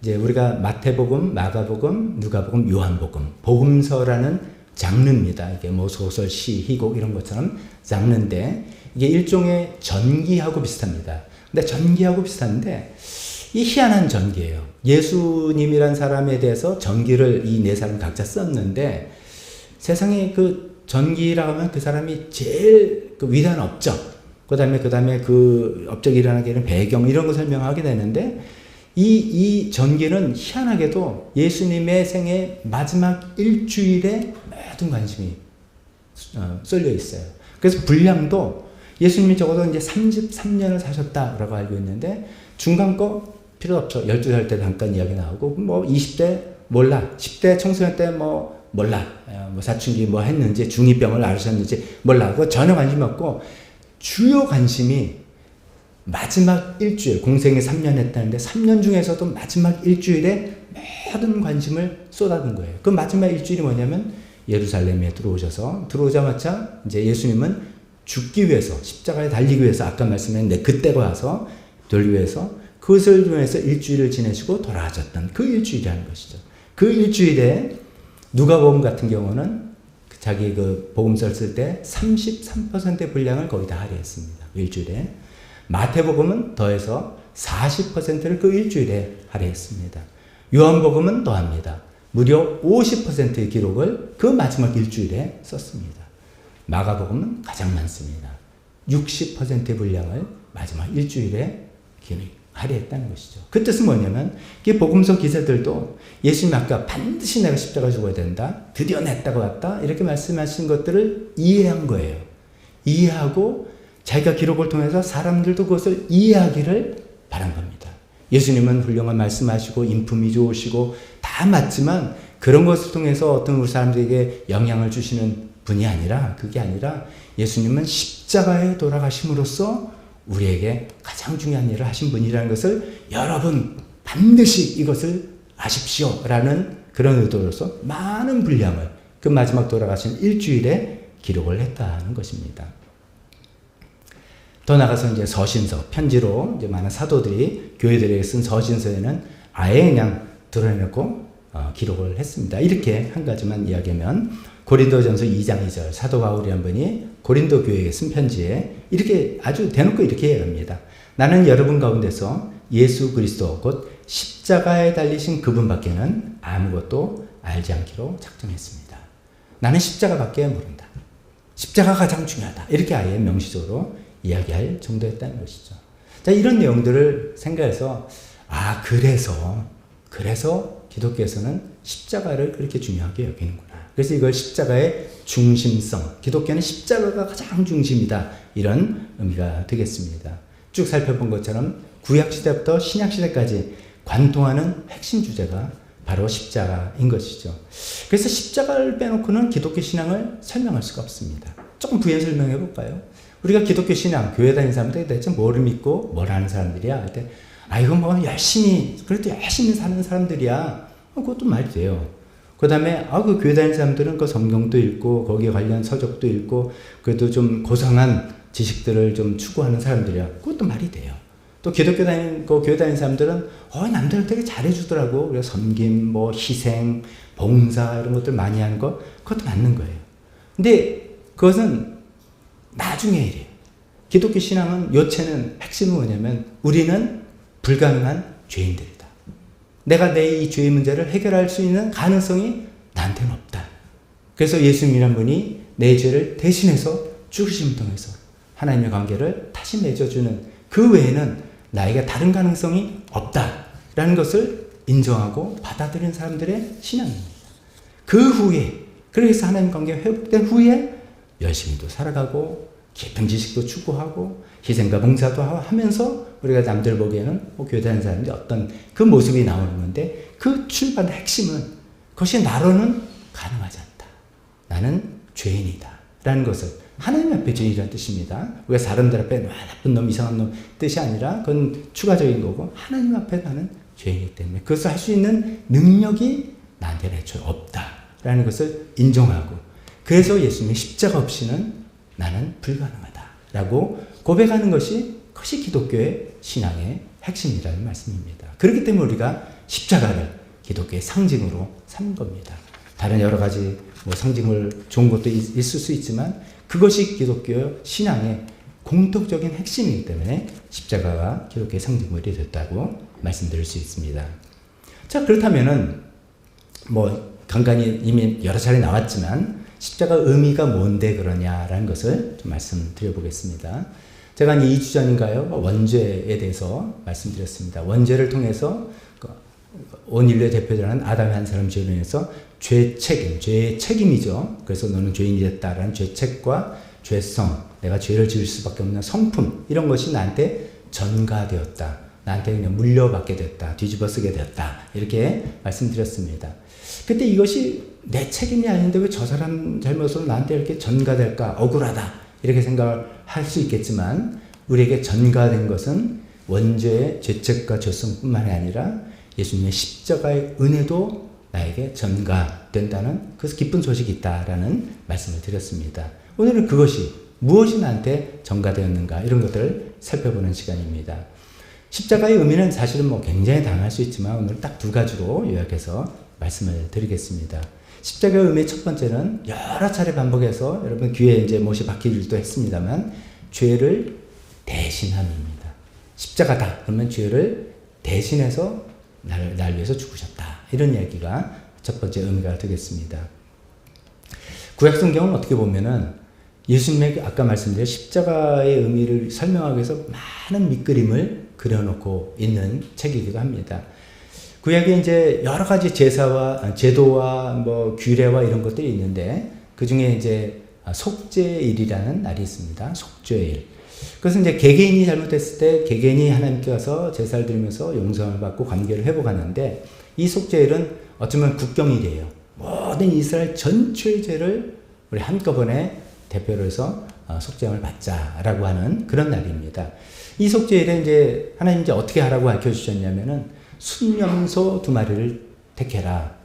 이제 우리가 마태복음, 마가복음, 누가복음, 요한복음, 복음서라는 장르입니다. 이게 뭐 소설, 시, 희곡 이런 것처럼 장르인데 이게 일종의 전기하고 비슷합니다. 근데 전기하고 비슷한데 이 희한한 전기예요. 예수님이란 사람에 대해서 전기를 이 네 사람 각자 썼는데 세상에 그 전기라고 하면 그 사람이 제일 그 위대한 업적, 그 다음에 그 업적이 일어나게 되는 배경 이런 거 설명하게 되는데 이 전기는 희한하게도 예수님의 생애 마지막 일주일에 모든 관심이 쏠려 있어요. 그래서 분량도 예수님이 적어도 이제 33년을 사셨다라고 알고 있는데 중간 거 필요 없죠. 12살 때 잠깐 이야기 나오고 뭐 20대 몰라, 10대 청소년 때 뭐 몰라, 뭐 사춘기 뭐 했는지 중2병을 앓으셨는지 몰라, 그거 전혀 관심 없고 주요 관심이 마지막 일주일, 공생에 3년 했다는데 3년 중에서도 마지막 일주일에 모든 관심을 쏟아둔 거예요. 그 마지막 일주일이 뭐냐면 예루살렘에 들어오자마자 이제 예수님은 죽기 위해서, 십자가에 달리기 위해서, 아까 말씀했는데 그때가 와서 돌기 위해서 그것을 통해서 일주일을 지내시고 돌아가셨던 그 일주일이라는 것이죠. 그 일주일에 누가복음 같은 경우는 자기 그 복음서를 쓸 때 33%의 분량을 거의 다 할애했습니다. 일주일에. 마태복음은 더해서 40%를 그 일주일에 할애했습니다. 요한복음은 더합니다. 무려 50%의 기록을 그 마지막 일주일에 썼습니다. 마가복음은 가장 많습니다. 60%의 분량을 마지막 일주일에 할애했다는 것이죠. 그 뜻은 뭐냐면 이 복음서 기사들도 예수님 아까 반드시 내가 십자가 죽어야 된다, 드디어 내 때가 왔다 이렇게 말씀하신 것들을 이해한 거예요. 이해하고 자기가 기록을 통해서 사람들도 그것을 이해하기를 바란 겁니다. 예수님은 훌륭한 말씀하시고 인품이 좋으시고 다 맞지만 그런 것을 통해서 어떤 우리 사람들에게 영향을 주시는 분이 아니라, 그게 아니라 예수님은 십자가에 돌아가심으로써 우리에게 가장 중요한 일을 하신 분이라는 것을 여러분 반드시 이것을 아십시오 라는 그런 의도로서 많은 분량을 그 마지막 돌아가신 일주일에 기록을 했다는 것입니다. 더 나가서 이제 서신서, 편지로 이제 많은 사도들이 교회들에게 쓴 서신서에는 아예 그냥 드러내놓고 기록을 했습니다. 이렇게 한 가지만 이야기하면 고린도전서 2장 2절 사도 바울이란 분이 고린도 교회에 쓴 편지에 이렇게 아주 대놓고 이렇게 얘기합니다. 나는 여러분 가운데서 예수 그리스도 곧 십자가에 달리신 그분밖에는 아무것도 알지 않기로 작정했습니다. 나는 십자가밖에 모른다. 십자가가 가장 중요하다. 이렇게 아예 명시적으로 이야기할 정도였다는 것이죠. 자, 이런 내용들을 생각해서 그래서 기독교에서는 십자가를 그렇게 중요하게 여기는구나. 그래서 이걸 십자가의 중심성, 기독교는 십자가가 가장 중심이다. 이런 의미가 되겠습니다. 쭉 살펴본 것처럼 구약시대부터 신약시대까지 관통하는 핵심 주제가 바로 십자가인 것이죠. 그래서 십자가를 빼놓고는 기독교 신앙을 설명할 수가 없습니다. 조금 부연 설명해 볼까요? 우리가 기독교 신앙, 교회 다니는 사람들이 대체 뭐를 믿고 뭘 하는 사람들이야? 그때 이거 뭐 그래도 열심히 사는 사람들이야. 그것도 말이 돼요. 그 다음에 그 교회 다니는 사람들은 그 성경도 읽고 거기에 관련 서적도 읽고 그래도 좀 고상한 지식들을 좀 추구하는 사람들이야. 그것도 말이 돼요. 또 기독교 교회 다니는 사람들은 남들은 되게 잘해주더라고. 그래서 섬김, 뭐 희생, 봉사 이런 것들 많이 하는 거 그것도 맞는 거예요. 근데 그것은 나중에 일이에요. 기독교 신앙은 요체는 핵심은 뭐냐면 우리는 불가능한 죄인들이다. 내가 내 이 죄의 문제를 해결할 수 있는 가능성이 나한테는 없다. 그래서 예수님이란 분이 내 죄를 대신해서 죽으심을 통해서 하나님의 관계를 다시 맺어주는 그 외에는 나에게 다른 가능성이 없다라는 것을 인정하고 받아들이는 사람들의 신앙입니다. 그 후에, 그래서 하나님 관계가 회복된 후에 열심히 또 살아가고 깊은 지식도 추구하고 희생과 봉사도 하면서 우리가 남들 보기에는 교회 다니는 사람들이 어떤 그 모습이 나오는 건데 그 출발의 핵심은 그것이 나로는 가능하지 않다. 나는 죄인이다. 라는 것을 하나님 앞에 죄인이라는 뜻입니다. 우리가 사람들 앞에 나쁜 놈, 이상한 놈 뜻이 아니라 그건 추가적인 거고 하나님 앞에 나는 죄인이기 때문에 그것을 할 수 있는 능력이 나한테는 애초에 없다라는 것을 인정하고 그래서 예수님의 십자가 없이는 나는 불가능하다라고 고백하는 것이 기독교의 신앙의 핵심이라는 말씀입니다. 그렇기 때문에 우리가 십자가를 기독교의 상징으로 삼는 겁니다. 다른 여러 가지 상징을 좋은 것도 있을 수 있지만 그것이 기독교 신앙의 공통적인 핵심이기 때문에 십자가가 기독교의 상징물이 됐다고 말씀드릴 수 있습니다. 자, 그렇다면은 간간히 이미 여러 차례 나왔지만 십자가 의미가 뭔데 그러냐라는 것을 좀 말씀드려 보겠습니다. 제가 한 2주 전인가요? 원죄에 대해서 말씀드렸습니다. 원죄를 통해서 온 인류의 대표자라는 아담의 한 사람 죄로 인해서 죄의 책임이죠. 그래서 너는 죄인이 됐다라는 죄책과 죄성, 내가 죄를 지을 수밖에 없는 성품 이런 것이 나한테 전가되었다. 나한테 그냥 물려받게 됐다. 뒤집어쓰게 됐다. 이렇게 말씀드렸습니다. 근데 이것이 내 책임이 아닌데 왜 저 사람 잘못으로 나한테 이렇게 전가될까? 억울하다. 이렇게 생각을 할 수 있겠지만 우리에게 전가된 것은 원죄의 죄책과 죄성뿐만이 아니라 예수님의 십자가의 은혜도 나에게 전가된다는 그 기쁜 소식이 있다라는 말씀을 드렸습니다. 오늘은 그것이 무엇이 나한테 전가되었는가 이런 것들을 살펴보는 시간입니다. 십자가의 의미는 사실은 굉장히 다양할 수 있지만 오늘 딱 두 가지로 요약해서 말씀을 드리겠습니다. 십자가의 의미 첫 번째는 여러 차례 반복해서 여러분 귀에 이제 못이 박히기도 했습니다만 죄를 대신함입니다. 십자가다 그러면 죄를 대신해서 날 위해서 죽으셨다. 이런 이야기가 첫 번째 의미가 되겠습니다. 구약성경은 어떻게 보면은 예수님의 아까 말씀드린 십자가의 의미를 설명하기 위해서 많은 밑그림을 그려놓고 있는 책이기도 합니다. 구약에 이제 여러 가지 제도와 규례와 이런 것들이 있는데 그 중에 이제 속죄일이라는 날이 있습니다. 속죄일. 그래서 이제 개개인이 잘못했을 때 개개인이 하나님께 가서 제사를 드리면서 용서를 받고 관계를 회복하는데, 이 속죄일은 어쩌면 국경일이에요. 모든 이스라엘 전체의 죄를 우리 한꺼번에 대표로 해서 속죄함을 받자라고 하는 그런 날입니다. 이 속죄일에 이제 하나님 이제 어떻게 하라고 가르쳐 주셨냐면은 순염소 2마리를 택해라.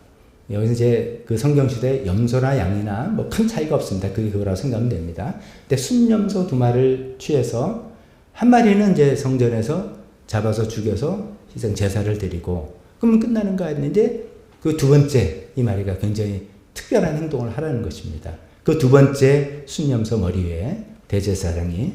여기서 이제 그 성경 시대 염소나 양이나 뭐 큰 차이가 없습니다. 그게 그거라고 생각하면 됩니다. 근데 순염소 2마리를 취해서 한 마리는 이제 성전에서 잡아서 죽여서 희생 제사를 드리고 그러면 끝나는 거 아닌데, 그 두 번째 이 마리가 굉장히 특별한 행동을 하라는 것입니다. 그 두 번째 순염소 머리 위에 대제사장이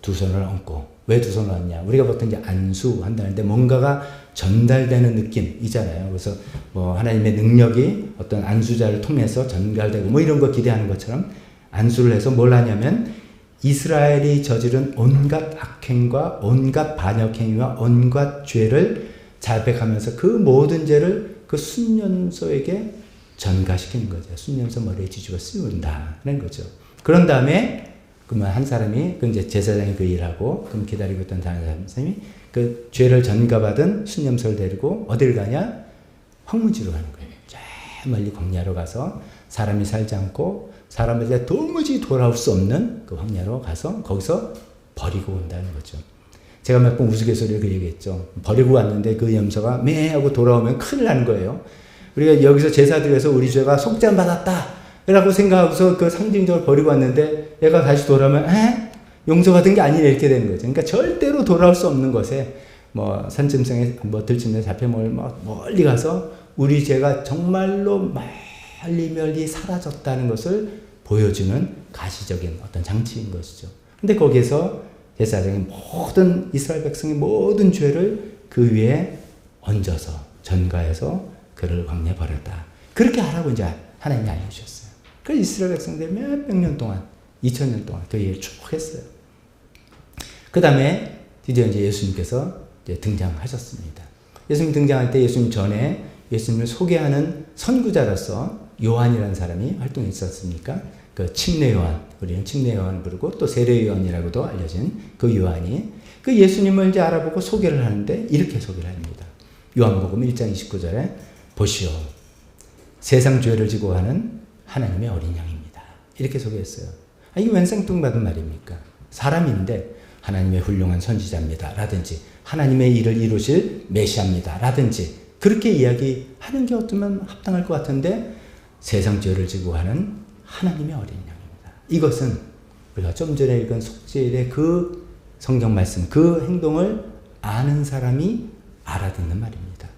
두 손을 얹고, 왜 두 손을 얹냐? 우리가 보통 이제 안수한다는데 뭔가가 전달되는 느낌이잖아요. 그래서 뭐 하나님의 능력이 어떤 안수자를 통해서 전달되고 뭐 이런 거 기대하는 것처럼 안수를 해서 뭘 하냐면, 이스라엘이 저지른 온갖 악행과 온갖 반역행위와 온갖 죄를 자백하면서 그 모든 죄를 그 순염소에게 전가시키는 거죠. 순염소 머리에 뒤집어 씌운다는 거죠. 그런 다음에 그러면 한 사람이, 그 이제 제사장이 그 일하고, 그럼 기다리고 있던 다른 사람이 그 죄를 전가받은 순염소를 데리고 어딜 가냐? 황무지로 가는 거예요. 저 멀리 광야로 가서 사람이 살지 않고 사람에게 도무지 돌아올 수 없는 그 황야로 가서 거기서 버리고 온다는 거죠. 제가 몇 번 우스갯소리로 그 얘기했죠. 버리고 왔는데 그 염소가 매 하고 돌아오면 큰일 나는 거예요. 우리가 여기서 제사 드려서 우리 죄가 속죄 받았다 라고 생각하고서 그 상징적으로 버리고 왔는데 얘가 다시 돌아오면 용서받은 게 아니네 이렇게 되는 거죠. 그러니까 절대로 돌아올 수 없는 것에 뭐 산짐승에 뭐 들짐승에 잡혀먹을 멀리 가서 우리 죄가 정말로 멀리 사라졌다는 것을 보여주는 가시적인 어떤 장치인 것이죠. 근데 거기에서 제사장이 모든 이스라엘 백성의 모든 죄를 그 위에 얹어서 전가해서 그를 광야에 버렸다. 그렇게 하라고 이제 하나님이 알려주셨어요. 그래서 이스라엘 백성들이 몇백 년 동안, 2000년 동안 그 일을 쭉 했어요. 그 다음에 드디어 이제 예수님께서 이제 등장하셨습니다. 예수님 등장할 때 예수님 전에 예수님을 소개하는 선구자로서 요한이라는 사람이 활동이 있었습니까? 그 침례 요한, 우리는 침례 요한을 부르고 또 세례 요한이라고도 알려진 그 요한이 그 예수님을 이제 알아보고 소개를 하는데 이렇게 소개를 합니다. 요한복음 1장 29절에 보시오, 세상 죄를 지고 가는 하나님의 어린 양입니다. 이렇게 소개했어요. 이게 웬 생뚱맞은 말입니까? 사람인데 하나님의 훌륭한 선지자입니다. 라든지 하나님의 일을 이루실 메시아입니다. 라든지 그렇게 이야기하는 게 어쩌면 합당할 것 같은데, 세상 죄를 지고 가는 하나님의 어린 양입니다. 이것은 우리가 좀 전에 읽은 속죄일의 그 성경 말씀, 그 행동을 아는 사람이 알아듣는 말입니다.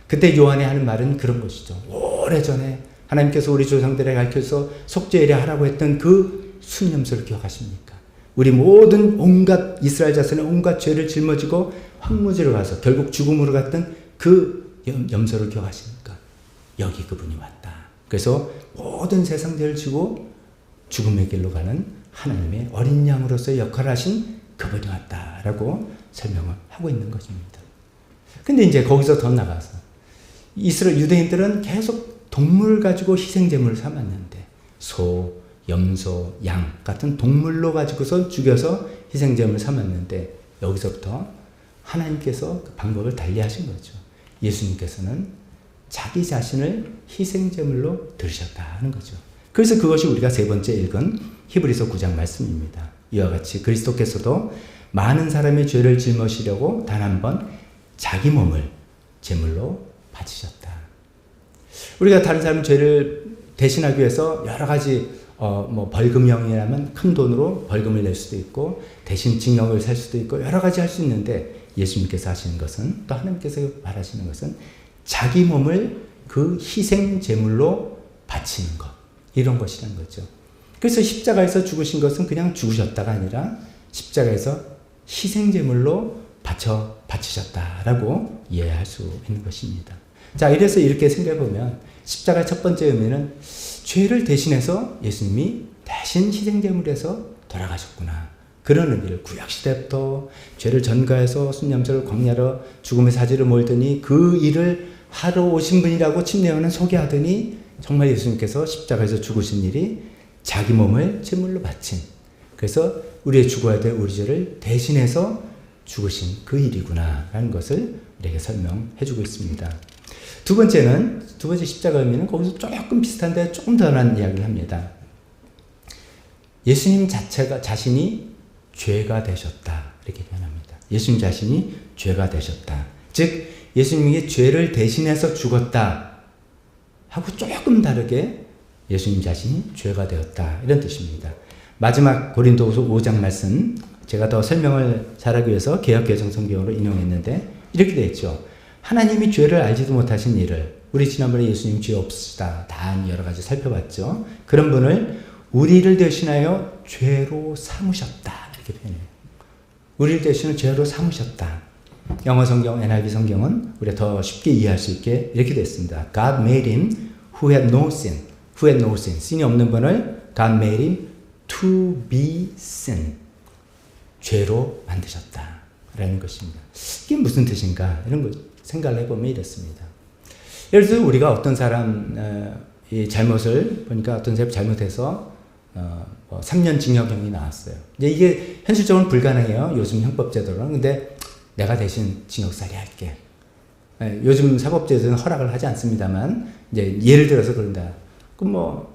그때 요한이 하는 말은 그런 것이죠. 오래전에 하나님께서 우리 조상들에게 가르쳐서 속죄일에 하라고 했던 그 순염소를 기억하십니까? 우리 모든 온갖 이스라엘 자손의 온갖 죄를 짊어지고 황무지로 가서 결국 죽음으로 갔던 그 염소를 기억하십니까? 여기 그분이 왔다. 그래서 모든 세상 죄를 지고 죽음의 길로 가는 하나님의 어린 양으로서의 역할을 하신 그분이 왔다라고 설명을 하고 있는 것입니다. 근데 이제 거기서 더 나가서 이스라엘 유대인들은 계속 동물을 가지고 희생제물을 삼았는데, 소, 염소, 양 같은 동물로 가지고서 죽여서 희생제물을 삼았는데, 여기서부터 하나님께서 그 방법을 달리하신 거죠. 예수님께서는 자기 자신을 희생제물로 들으셨다는 거죠. 그래서 그것이 우리가 세 번째 읽은 히브리서 9장 말씀입니다. 이와 같이 그리스도께서도 많은 사람의 죄를 짊어지려고 단 한 번 자기 몸을 제물로 바치셨다. 우리가 다른 사람의 죄를 대신하기 위해서 여러 가지 뭐 벌금형이라면 큰 돈으로 벌금을 낼 수도 있고 대신 징역을 살 수도 있고 여러 가지 할 수 있는데, 예수님께서 하시는 것은, 또 하나님께서 바라시는 것은 자기 몸을 그 희생 제물로 바치는 것, 이런 것이라는 거죠. 그래서 십자가에서 죽으신 것은 그냥 죽으셨다가 아니라 십자가에서 희생 제물로 바치셨다라고 이해할 수 있는 것입니다. 자, 이래서 이렇게 생각해 보면 십자가의 첫 번째 의미는 죄를 대신해서 예수님이 대신 희생 제물에서 돌아가셨구나, 그런 의미를 구약시대부터 죄를 전가해서 순염소를 광야로 죽음의 사지를 몰더니 그 일을 하러 오신 분이라고 침례요한은 소개하더니 정말 예수님께서 십자가에서 죽으신 일이 자기 몸을 제물로 바친 그래서 우리의 죽어야 될 우리 죄를 대신해서 죽으신 그 일이구나 라는 것을 우리에게 설명해주고 있습니다. 두 번째 십자가 의미는 거기서 조금 비슷한데 조금 더 나은 이야기를 합니다. 예수님 자신이 죄가 되셨다 이렇게 표현합니다. 예수님 자신이 죄가 되셨다. 즉 예수님이 죄를 대신해서 죽었다 하고 조금 다르게 예수님 자신이 죄가 되었다 이런 뜻입니다. 마지막 고린도후서 5장 말씀 제가 더 설명을 잘하기 위해서 개역개정 성경으로 인용했는데 이렇게 되어 있죠. 하나님이 죄를 알지도 못하신 이를 우리 지난번에 예수님 죄 없으시다 다 여러 가지 살펴봤죠. 그런 분을 우리를 대신하여 죄로 삼으셨다 이렇게 표현해요. 우리를 대신하여 죄로 삼으셨다. 영어 성경 NIV 성경은 우리가 더 쉽게 이해할 수 있게 이렇게 됐습니다. God made him who had no sin. who had no sin. 신이 없는 분을 God made him to be sin. 죄로 만드셨다 라는 것입니다. 이게 무슨 뜻인가 이런 거 생각을 해보면 이렇습니다. 예를 들어 우리가 어떤 사람의 잘못을 보니까 어떤 사람이 잘못해서 3년 징역형이 나왔어요. 이제 이게 현실적으로 불가능해요. 요즘 형법제도로는. 근데 내가 대신 징역살이 할게. 요즘 사법제도는 허락을 하지 않습니다만 이제 예를 들어서 그런다. 그럼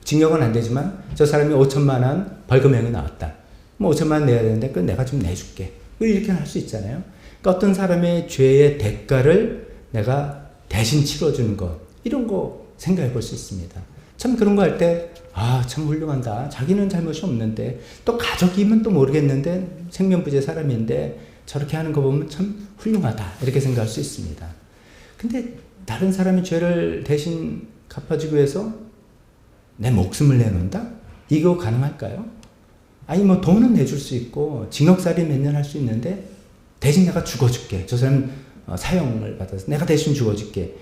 징역은 안 되지만 저 사람이 5천만 원 벌금형이 나왔다. 5천만 원 내야 되는데 그 내가 좀 내줄게. 이렇게 할 수 있잖아요. 그러니까 어떤 사람의 죄의 대가를 내가 대신 치러주는 것 이런 거 생각해 볼 수 있습니다. 참 그런 거 할 때 참 훌륭하다. 자기는 잘못이 없는데 또 가족이면 또 모르겠는데 생명부재 사람인데 저렇게 하는 거 보면 참 훌륭하다 이렇게 생각할 수 있습니다. 근데 다른 사람의 죄를 대신 갚아주기 위해서 내 목숨을 내놓는다? 이거 가능할까요? 아니 돈은 내줄 수 있고 징역살이 몇 년 할 수 있는데 대신 내가 죽어줄게. 저 사람 사형을 받아서 내가 대신 죽어줄게.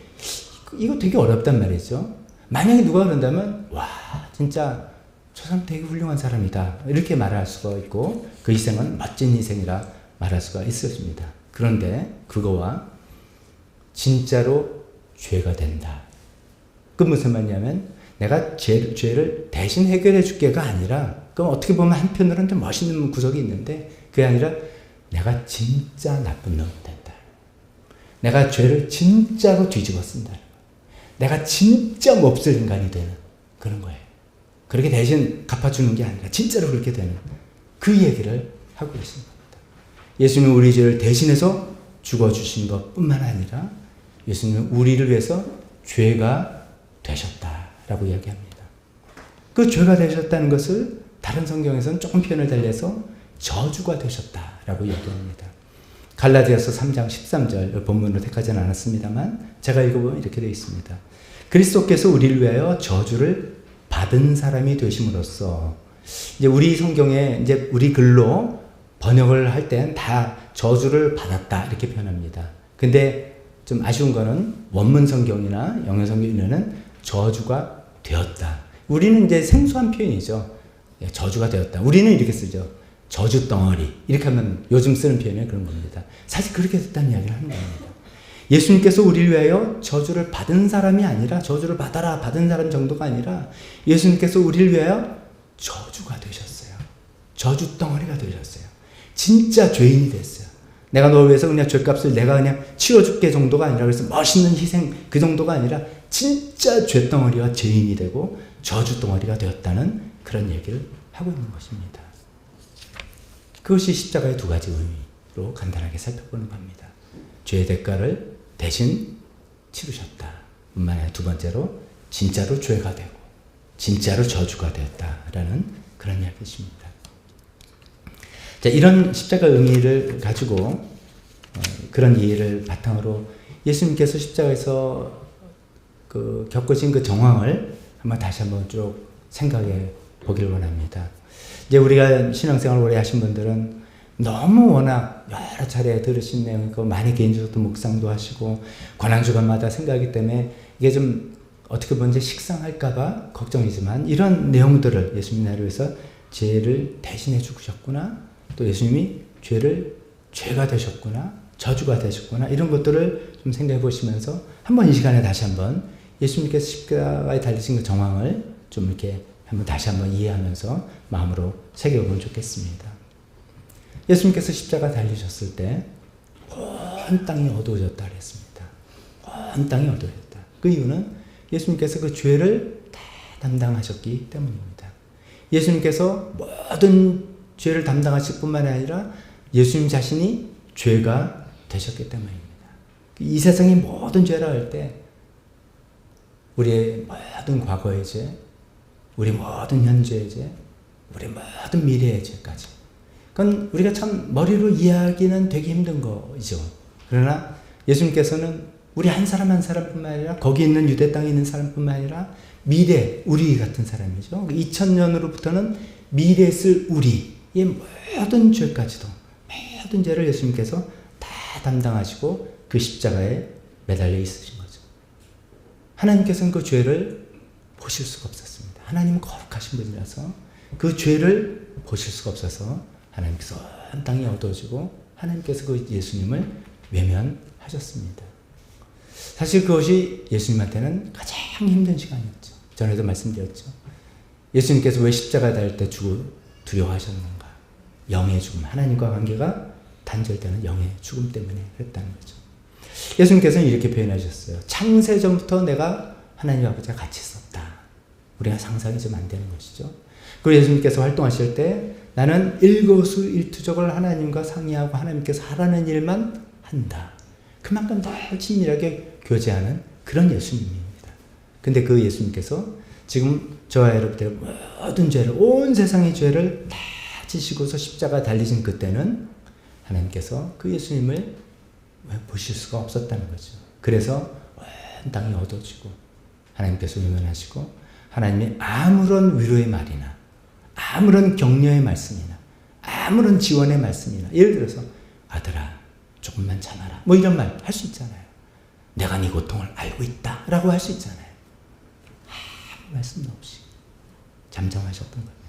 이거 되게 어렵단 말이죠. 만약에 누가 그런다면 와 진짜 저 사람 되게 훌륭한 사람이다 이렇게 말할 수가 있고 그 희생은 멋진 희생이라 말할 수가 있었습니다. 그런데 그거와 진짜로 죄가 된다. 그 무슨 말이냐면 내가 죄를 대신 해결해 줄게가 아니라 그럼 어떻게 보면 한편으로는 좀 멋있는 구석이 있는데 그게 아니라 내가 진짜 나쁜 놈이 된다. 내가 죄를 진짜로 뒤집어 쓴다. 내가 진짜 몹쓸 인간이 되는 그런 거예요. 그렇게 대신 갚아주는 게 아니라 진짜로 그렇게 되는 그 얘기를 하고 있습니다. 예수님은 우리 죄를 대신해서 죽어주신 것뿐만 아니라 예수님은 우리를 위해서 죄가 되셨다라고 이야기합니다. 그 죄가 되셨다는 것을 다른 성경에서는 조금 표현을 달리해서 저주가 되셨다라고 이야기합니다. 갈라디아서 3장 13절 본문으로 택하지는 않았습니다만 제가 읽어보면 이렇게 되어 있습니다. 그리스도께서 우리를 위하여 저주를 받은 사람이 되심으로써 이제 우리 성경에 이제 우리 글로 번역을 할 땐 다 저주를 받았다 이렇게 표현합니다. 근데 좀 아쉬운 거는 원문 성경이나 영어 성경에는 저주가 되었다. 우리는 이제 생소한 표현이죠. 저주가 되었다. 우리는 이렇게 쓰죠. 저주 덩어리. 이렇게 하면 요즘 쓰는 표현이 그런 겁니다. 사실 그렇게 됐다는 이야기를 하는 겁니다. 예수님께서 우리를 위하여 저주를 받은 사람이 아니라 저주를 받아라 받은 사람 정도가 아니라 예수님께서 우리를 위하여 저주가 되셨어요. 저주 덩어리가 되셨어요. 진짜 죄인이 됐어요. 내가 너를 위해서 그냥 죄값을 내가 그냥 치워줄게 정도가 아니라 그래서 멋있는 희생 그 정도가 아니라 진짜 죄덩어리와 죄인이 되고 저주 덩어리가 되었다는 그런 얘기를 하고 있는 것입니다. 그것이 십자가의 두 가지 의미로 간단하게 살펴보는 겁니다. 죄의 대가를 대신 치르셨다. 뿐만 아니라 두 번째로 진짜로 죄가 되고 진짜로 저주가 되었다라는 그런 이야기입니다. 자, 이런 십자가 의미를 가지고 그런 이해를 바탕으로 예수님께서 십자가에서 겪으신 그 정황을 다시 한번 쭉 생각해 보기를 원합니다. 이제 우리가 신앙생활 오래 하신 분들은 너무 워낙 여러 차례 들으신 내용이고 많이 개인적으로 묵상도 하시고 권한주간마다 생각하기 때문에 이게 좀 어떻게 보면 식상할까봐 걱정이지만 이런 내용들을 예수님 나를 위해서 죄를 대신해 죽으셨구나 또 예수님이 죄가 되셨구나 저주가 되셨구나 이런 것들을 좀 생각해 보시면서 한번 이 시간에 다시 한번 예수님께서 십자가에 달리신 그 정황을 좀 이렇게 다시 한번 이해하면서 마음으로 새겨보면 좋겠습니다. 예수님께서 십자가 달리셨을 때 온 땅이 어두워졌다 그랬습니다. 온 땅이 어두워졌다. 그 이유는 예수님께서 그 죄를 다 담당하셨기 때문입니다. 예수님께서 모든 죄를 담당하실 뿐만 아니라 예수님 자신이 죄가 되셨기 때문입니다. 이 세상의 모든 죄라 할 때 우리의 모든 과거의 죄, 우리 모든 현재의 죄, 우리 모든 미래의 죄까지. 그건 우리가 참 머리로 이해하기는 되게 힘든 거죠. 그러나 예수님께서는 우리 한 사람 한 사람뿐만 아니라 거기 있는 유대 땅에 있는 사람뿐만 아니라 미래 우리 같은 사람이죠. 2000년으로부터는 미래에 있을 우리의 모든 죄까지도 모든 죄를 예수님께서 다 담당하시고 그 십자가에 매달려 있으신 거죠. 하나님께서는 그 죄를 보실 수가 없었습니다. 하나님은 거룩하신 분이라서 그 죄를 보실 수가 없어서 하나님께서 온 땅이 어두워지고 하나님께서 그 예수님을 외면하셨습니다. 사실 그것이 예수님한테는 가장 힘든 시간이었죠. 전에도 말씀드렸죠. 예수님께서 왜 십자가 달릴 때 두려워하셨는가? 영의 죽음, 하나님과 관계가 단절되는 영의 죽음 때문에 그랬다는 거죠. 예수님께서는 이렇게 표현하셨어요. 창세전부터 내가 하나님 아버지와 같이 있었다. 우리가 상상이 좀 안 되는 것이죠. 그리고 예수님께서 활동하실 때 나는 일거수일투족을 하나님과 상의하고 하나님께서 하라는 일만 한다. 그만큼 더 친밀하게 교제하는 그런 예수님입니다. 근데 그 예수님께서 지금 저와 여러분들의 모든 죄를, 온 세상의 죄를 다 지시고서 십자가 달리신 그때는 하나님께서 그 예수님을 보실 수가 없었다는 거죠. 그래서 온 땅이 어두워지고 하나님께서 외면하시고 하나님이 아무런 위로의 말이나 아무런 격려의 말씀이나 아무런 지원의 말씀이나 예를 들어서 아들아 조금만 참아라 뭐 이런 말 할 수 있잖아요. 내가 네 고통을 알고 있다 라고 할 수 있잖아요. 아무 말씀도 없이 잠잠하셨던 거예요.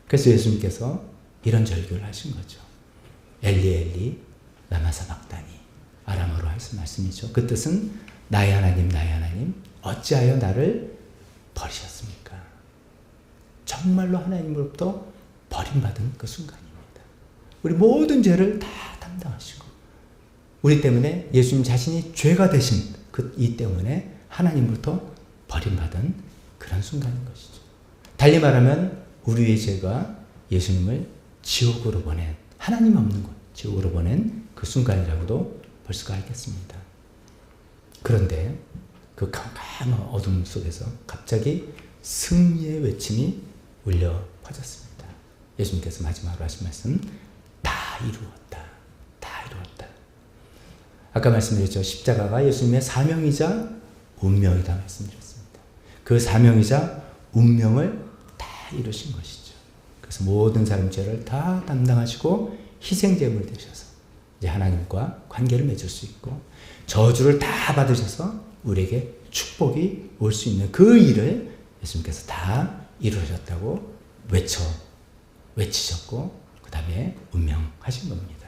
그래서 예수님께서 이런 절규를 하신 거죠. 엘리 엘리 라마 사박다니, 아람어로 하신 말씀이죠. 그 뜻은 나의 하나님 어찌하여 나를 버리셨습니까? 정말로 하나님으로부터 버림받은 그 순간입니다. 우리 모든 죄를 다 담당하시고 우리 때문에 예수님 자신이 죄가 되신 이 때문에 하나님으로부터 버림받은 그런 순간인 것이죠. 달리 말하면 우리의 죄가 예수님을 지옥으로 보낸, 하나님 없는 곳, 지옥으로 보낸 그 순간이라고도 볼 수가 있겠습니다. 그런데 그 캄캄한 어둠 속에서 갑자기 승리의 외침이 울려 퍼졌습니다. 예수님께서 마지막으로 하신 말씀, 다 이루었다. 다 이루었다. 아까 말씀드렸죠. 십자가가 예수님의 사명이자 운명이다 말씀드렸습니다. 그 사명이자 운명을 다 이루신 것이죠. 그래서 모든 사람 죄를 다 담당하시고 희생제물 되셔서 이제 하나님과 관계를 맺을 수 있고 저주를 다 받으셔서 우리에게 축복이 올 수 있는 그 일을 예수님께서 다 이루셨다고 외치셨고 그 다음에 운명하신 겁니다.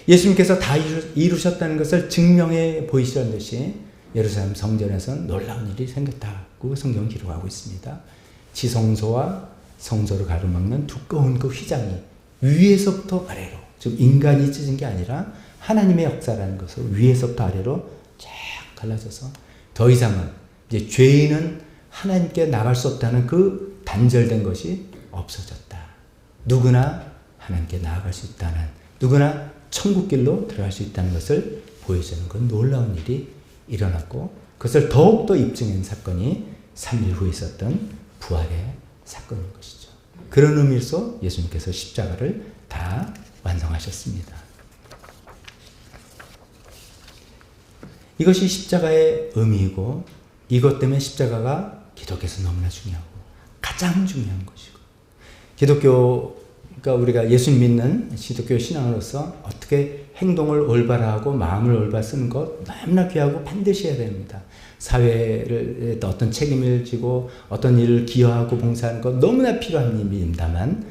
예수님께서 다 이루셨다는 것을 증명해 보이시는 듯이 예루살렘 성전에서는 놀라운 일이 생겼다고 성경은 기록하고 있습니다. 지성소와 성소를 가로막는 두꺼운 그 휘장이 위에서부터 아래로, 즉 인간이 찢은 게 아니라 하나님의 역사라는 것을 위에서부터 아래로 쫙 갈라져서 더 이상은 이제 죄인은 하나님께 나갈 수 없다는 그 단절된 것이 없어졌다. 누구나 하나님께 나아갈 수 있다는, 누구나 천국길로 들어갈 수 있다는 것을 보여주는 그 놀라운 일이 일어났고 그것을 더욱더 입증한 사건이 3일 후에 있었던 부활의 사건인 것이죠. 그런 의미에서 예수님께서 십자가를 다 완성하셨습니다. 이것이 십자가의 의미이고 이것 때문에 십자가가 기독교에서 너무나 중요하고 가장 중요한 것이고 그러니까 우리가 예수님 믿는 기독교 신앙으로서 어떻게 행동을 올바르고 마음을 올바로 쓰는 것 너무나 귀하고 반드시 해야 됩니다. 사회를 어떤 책임을 지고 어떤 일을 기여하고 봉사하는 것 너무나 필요한 일입니다만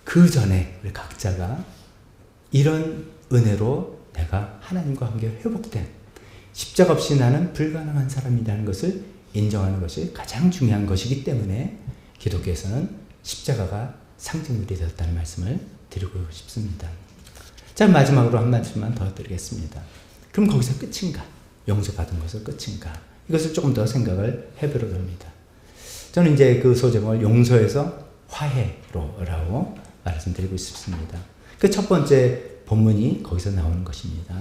그 전에 우리 각자가 이런 은혜로 내가 하나님과 관계 회복된 십자가 없이 나는 불가능한 사람이라는 것을 인정하는 것이 가장 중요한 것이기 때문에 기독교에서는 십자가가 상징물이 되었다는 말씀을 드리고 싶습니다. 자, 마지막으로 한 말씀만 더 드리겠습니다. 그럼 거기서 끝인가? 용서받은 것은 끝인가? 이것을 조금 더 생각을 해보려고 합니다. 저는 이제 그 소제목을 용서에서 화해로라고 말씀드리고 싶습니다. 그 첫 번째 본문이 거기서 나오는 것입니다.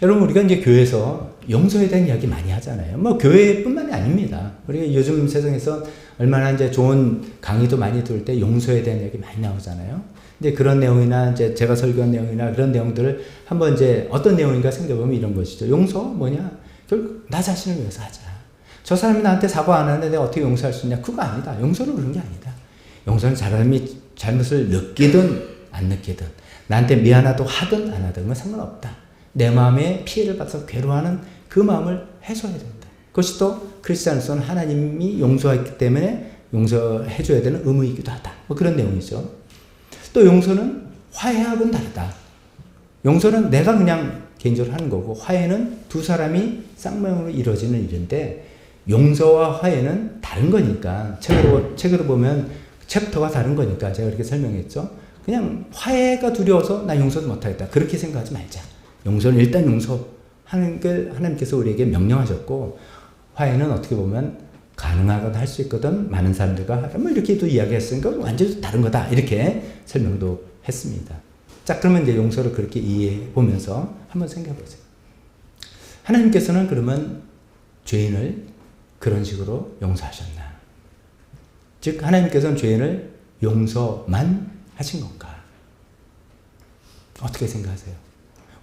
여러분, 우리가 이제 교회에서 용서에 대한 이야기 많이 하잖아요. 뭐 교회뿐만이 아닙니다. 우리가 요즘 세상에서 얼마나 이제 좋은 강의도 많이 들을 때 용서에 대한 이야기 많이 나오잖아요. 이제 그런 내용이나 이제 제가 설교한 내용이나 그런 내용들을 한번 이제 어떤 내용인가 생각해보면 이런 것이죠. 용서 뭐냐? 결국 나 자신을 위해서 하자. 저 사람이 나한테 사과 안 하는데 내가 어떻게 용서할 수 있냐? 그거 아니다. 용서는 그런 게 아니다. 용서는 사람이 잘못을 느끼든 안 느끼든 나한테 미안하다고 하든 안 하든 그건 상관없다. 내 마음에 피해를 받아서 괴로워하는 그 마음을 해소해야 된다. 그것이 또 크리스찬으로서는 하나님이 용서했기 때문에 용서해줘야 되는 의무이기도 하다. 뭐 그런 내용이죠. 또 용서는 화해하고는 다르다. 용서는 내가 그냥 개인적으로 하는 거고 화해는 두 사람이 쌍방으로 이루어지는 일인데 용서와 화해는 다른 거니까 책으로 보면 챕터가 다른 거니까 제가 그렇게 설명했죠. 그냥 화해가 두려워서 나 용서도 못하겠다. 그렇게 생각하지 말자. 용서는 일단 용서하는 걸 하나님께서 우리에게 명령하셨고 화해는 어떻게 보면 가능하거나 할 수 있거든 많은 사람들과 뭐 이렇게도 이야기했으니까 완전히 다른 거다. 이렇게 설명도 했습니다. 자, 그러면 이제 용서를 그렇게 이해해 보면서 한번 생각해 보세요. 하나님께서는 그러면 죄인을 그런 식으로 용서하셨나? 즉 하나님께서는 죄인을 용서만 하신 건가? 어떻게 생각하세요?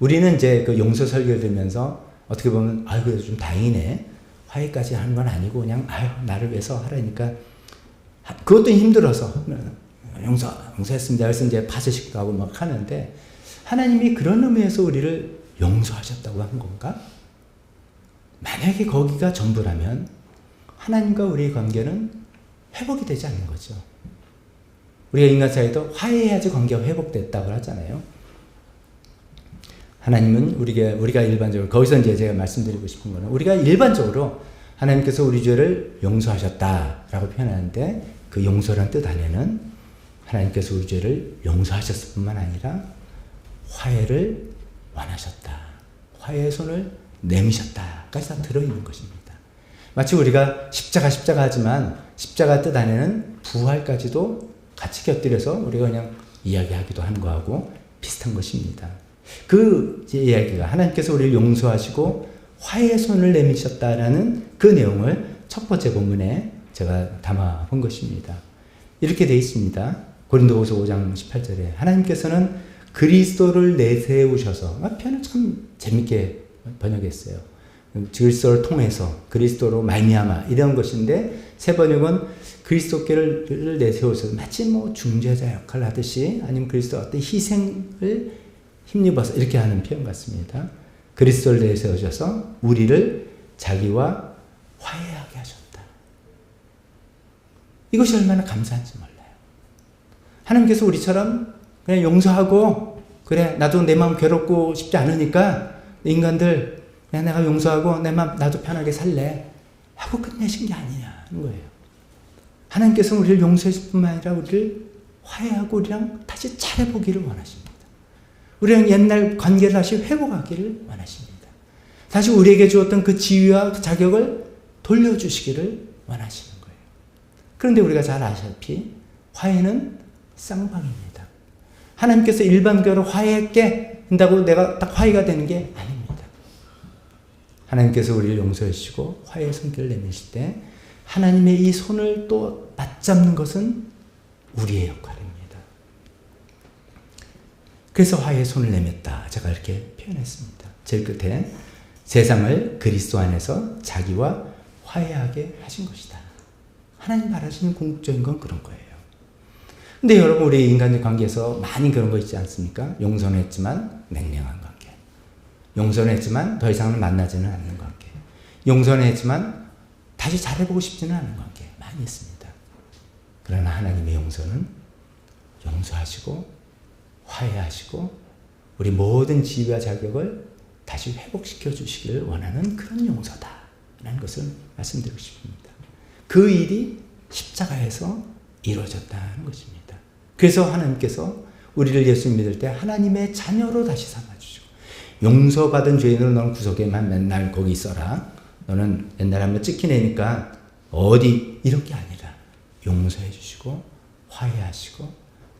우리는 이제 그 용서 설교를 들으면서 어떻게 보면 아유 그래도 좀 다행이네. 화해까지 하는 건 아니고 그냥 아유 나를 위해서 하라니까 그것도 힘들어서 용서했습니다. 그래서 이제 파쇄식도 하고 막 하는데 하나님이 그런 의미에서 우리를 용서하셨다고 한 건가? 만약에 거기가 전부라면 하나님과 우리의 관계는 회복이 되지 않는 거죠. 우리가 인간 사이도 화해해야지 관계가 회복됐다고 하잖아요. 하나님은 우리가 일반적으로 거기서 이제 제가 말씀드리고 싶은 거는 우리가 일반적으로 하나님께서 우리 죄를 용서하셨다라고 표현하는데 그 용서란 뜻 안에는 하나님께서 우리 죄를 용서하셨을 뿐만 아니라 화해를 원하셨다. 화해의 손을 내미셨다까지 다 들어있는 것입니다. 마치 우리가 십자가 하지만 십자가 뜻 안에는 부활까지도 같이 곁들여서 우리가 그냥 이야기하기도 하는 거하고 비슷한 것입니다. 그 이야기가 하나님께서 우리를 용서하시고 화해의 손을 내미셨다라는 그 내용을 첫 번째 본문에 제가 담아 본 것입니다. 이렇게 되어 있습니다. 고린도후서 5장 18절에 하나님께서는 그리스도를 내세우셔서 표현을 참 재밌게 번역했어요. 그리스도를 통해서 그리스도로 말미암아 이런 것인데 새 번역은 그리스도께를 내세우셔서 마치 뭐 중재자 역할을 하듯이 아니면 그리스도 어떤 희생을 힘입어서 이렇게 하는 표현 같습니다. 그리스도를 내세우셔서 우리를 자기와 화해하게 하셨다. 이것이 얼마나 감사한지 몰라요. 하나님께서 우리처럼 그냥 용서하고 그래 나도 내 마음 괴롭고 싶지 않으니까 인간들 그냥 내가 용서하고 내 마음 나도 편하게 살래 하고 끝내신 게 아니냐는 거예요. 하나님께서는 우리를 용서하실 뿐만 아니라 우리를 화해하고 우리랑 다시 잘해보기를 원하십니다. 우리랑 옛날 관계를 다시 회복하기를 원하십니다. 다시 우리에게 주었던 그 지위와 그 자격을 돌려주시기를 원하시는 거예요. 그런데 우리가 잘 아시다시피 화해는 쌍방입니다. 하나님께서 일반적으로 화해할게 한다고 내가 딱 화해가 되는 게 아닙니다. 하나님께서 우리를 용서해 주시고 화해의 손길을 내미실 때 하나님의 이 손을 또 맞잡는 것은 우리의 역할입니다. 그래서 화해의 손을 내밀었다. 제가 이렇게 표현했습니다. 제일 끝에 세상을 그리스도 안에서 자기와 화해하게 하신 것이다. 하나님 바라시는 궁극적인 건 그런 거예요. 근데 여러분 우리 인간의 관계에서 많이 그런 거 있지 않습니까? 용서는 했지만 냉랭한 관계. 용서는 했지만 더 이상은 만나지는 않는 관계. 용서는 했지만 다시 잘해보고 싶지는 않은 관계. 많이 있습니다. 그러나 하나님의 용서는 용서하시고 화해하시고 우리 모든 지위와 자격을 다시 회복시켜 주시기를 원하는 그런 용서다 라는 것을 말씀드리고 싶습니다. 그 일이 십자가에서 이루어졌다는 것입니다. 그래서 하나님께서 우리를 예수 믿을 때 하나님의 자녀로 다시 삼아주시고, 용서받은 죄인으로 너는 구속에만 맨날 거기 있어라, 너는 옛날에 한번 찍히내니까 어디, 이렇게 아니라 용서해 주시고 화해하시고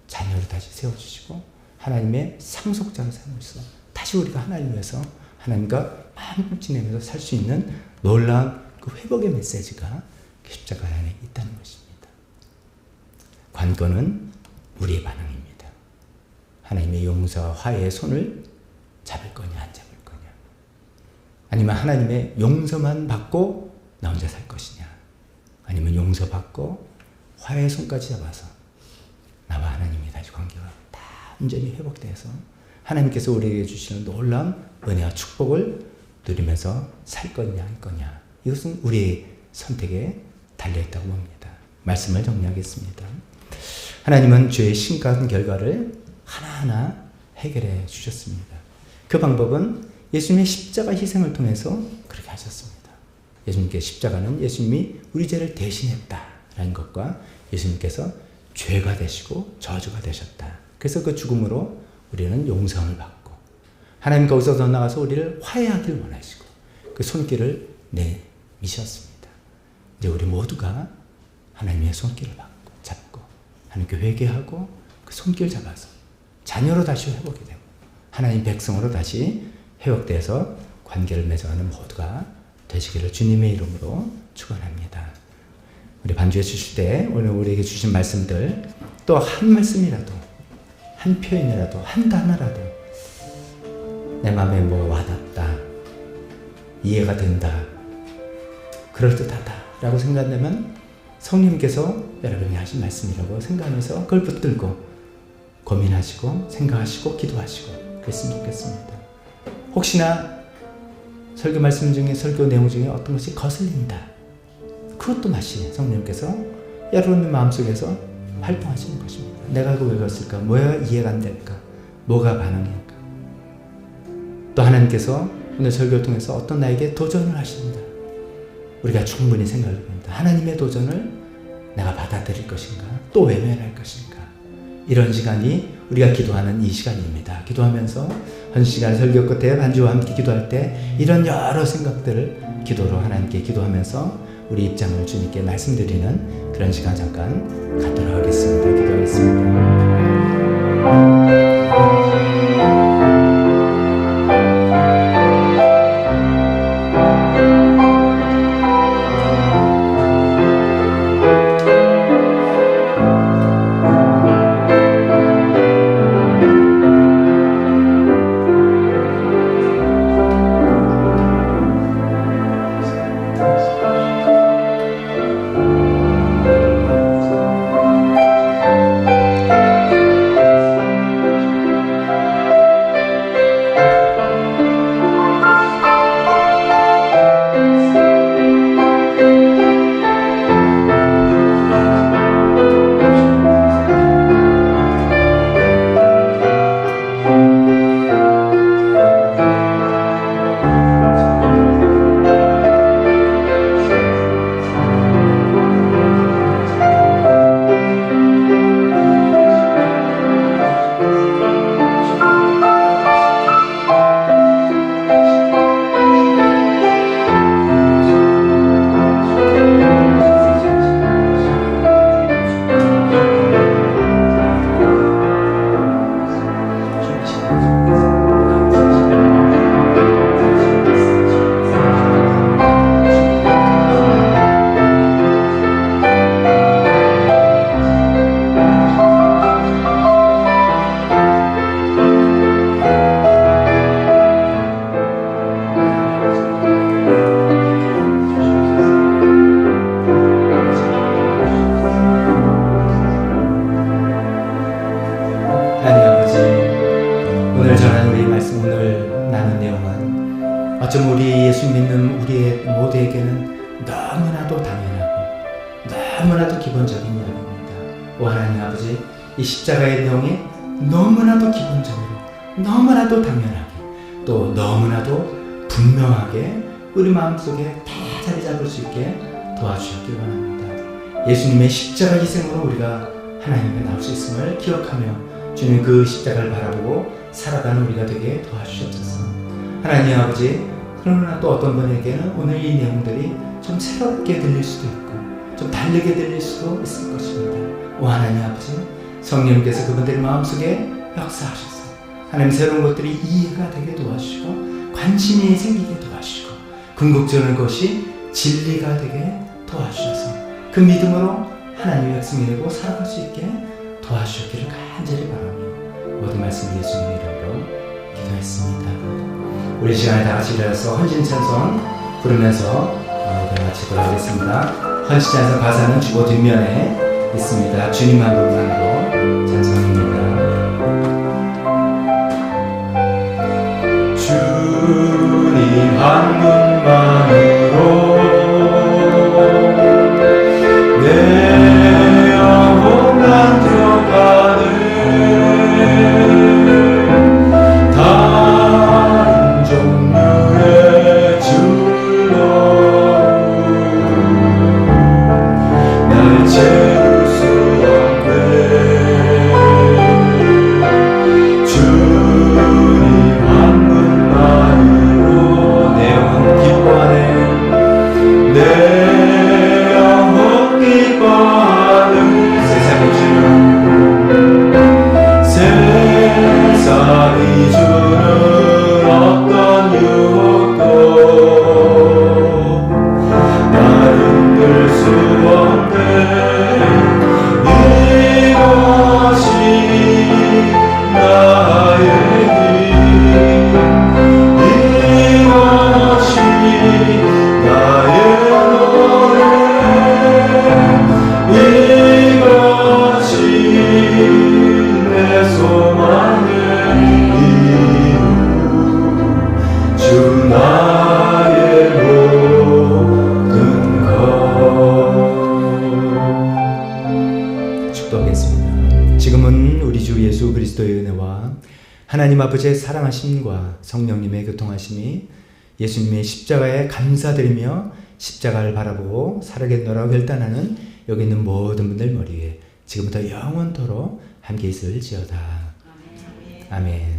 자녀로 다시 세워주시고 하나님의 상속자로 삼으셔서 다시 우리가 하나님 위해서 하나님과 마음을 지내면서 살 수 있는 놀라운 그 회복의 메시지가 십자가 안에 있다는 것입니다. 관건은 우리의 반응입니다. 하나님의 용서와 화해의 손을 잡을 거냐 안 잡을 거냐, 아니면 하나님의 용서만 받고 나 혼자 살 것이냐, 아니면 용서받고 화해의 손까지 잡아서 나와 하나님이 다시 관계가 다 온전히 회복돼서 하나님께서 우리에게 주시는 놀라운 은혜와 축복을 누리면서 살 거냐 할 거냐, 이것은 우리의 선택에 달려있다고 봅니다. 말씀을 정리하겠습니다. 하나님은 죄의 심각한 결과를 하나하나 해결해 주셨습니다. 그 방법은 예수님의 십자가 희생을 통해서 그렇게 하셨습니다. 예수님께 십자가는 예수님이 우리 죄를 대신했다라는 것과 예수님께서 죄가 되시고 저주가 되셨다. 그래서 그 죽음으로 우리는 용서를 받고 하나님 거기서 더 나가서 우리를 화해하길 원하시고 그 손길을 내미셨습니다. 이제 우리 모두가 하나님의 손길을 잡고 하나님께 회개하고 그 손길 잡아서 자녀로 다시 회복이 되고 하나님 백성으로 다시 회복돼서 관계를 맺어가는 모두가 되시기를 주님의 이름으로 축원합니다. 우리 반주해 주실 때 오늘 우리에게 주신 말씀들 또 한 말씀이라도 한 표현이라도 한 단어라도 내 마음에 뭐 와닿다, 이해가 된다, 그럴듯하다 라고 생각한다면 성령님께서 여러분이 하신 말씀이라고 생각하면서 그걸 붙들고 고민하시고 생각하시고 기도하시고 그랬으면 좋겠습니다. 혹시나 설교 말씀 중에 설교 내용 중에 어떤 것이 거슬린다, 그것도 마치 성령님께서 여러분의 마음속에서 활동하시는 것입니다. 내가 그거 왜 그랬을까? 뭐가 이해가 안 될까? 뭐가 반응일까? 또 하나님께서 오늘 설교를 통해서 어떤 나에게 도전을 하십니다. 우리가 충분히 생각을 합니다. 하나님의 도전을 내가 받아들일 것인가? 또 외면할 것인가? 이런 시간이 우리가 기도하는 이 시간입니다. 기도하면서 한 시간 설교 끝에 반주와 함께 기도할 때 이런 여러 생각들을 기도로 하나님께 기도하면서 우리 입장을 주님께 말씀드리는 그런 시간 잠깐 갖도록 하겠습니다. 기도하겠습니다. 어쩜 우리 예수 믿는 우리 모두에게는 너무나도 당연하고 너무나도 기본적인 이야기입니다. 오 하나님 아버지, 이 십자가의 내용이 너무나도 기본적으로 너무나도 당연하게 또 너무나도 분명하게 우리 마음속에 다 자리 잡을 수 있게 도와주셨길 원합니다. 예수님의 십자가 희생으로 우리가 하나님께 나올 수 있음을 기억하며 주님 그 십자가를 바라보고 살아가는 우리가 되게 도와주시옵소서. 하나님 아버지, 그러나 또 어떤 분에게는 오늘 이 내용들이 좀 새롭게 들릴 수도 있고 좀 다르게 들릴 수도 있을 것입니다. 오 하나님 아버지, 성령님께서 그분들의 마음속에 역사하셔서 하나님 새로운 것들이 이해가 되게 도와주시고 관심이 생기게 도와주시고 궁극적인 것이 진리가 되게 도와주셔서 그 믿음으로 하나님의 백성이 되고 살아갈 수 있게 도와주셨기를 간절히 바라며 모든 말씀 예수님 이름으로 기도했습니다. 우리 시간에 다 같이 일어나서 헌신 찬송 부르면서 마치도록 하겠습니다. 헌신 찬송 가사는 주보 뒷면에 있습니다. 주님 한 분만으로 찬송입니다. 주님 한 분만으로 내 영혼 만족하는 다른 종류의 즐거움 날 채울 수 없네. 주님 한 분만으로 내 영혼 기뻐하네. 내 영혼 기뻐하는 세상이 주는 어떤 유혹도 나는 들 수 없네. 이것이 나의 길, 이것이 나의 노래, 이것이 내 소망의 이유, 주 나의 모든 것. 축복하겠습니다. 지금은 우리 주 예수 그리스도의 은혜와 하나님 아버지의 사랑하심과 성령님의 교통하심이 예수님의 십자가에 감사드리며 십자가를 바라보고 살아겠노라고 결단하는 여기 있는 모든 분들 머리에 지금부터 영원토록 함께 있을지어다. 아멘.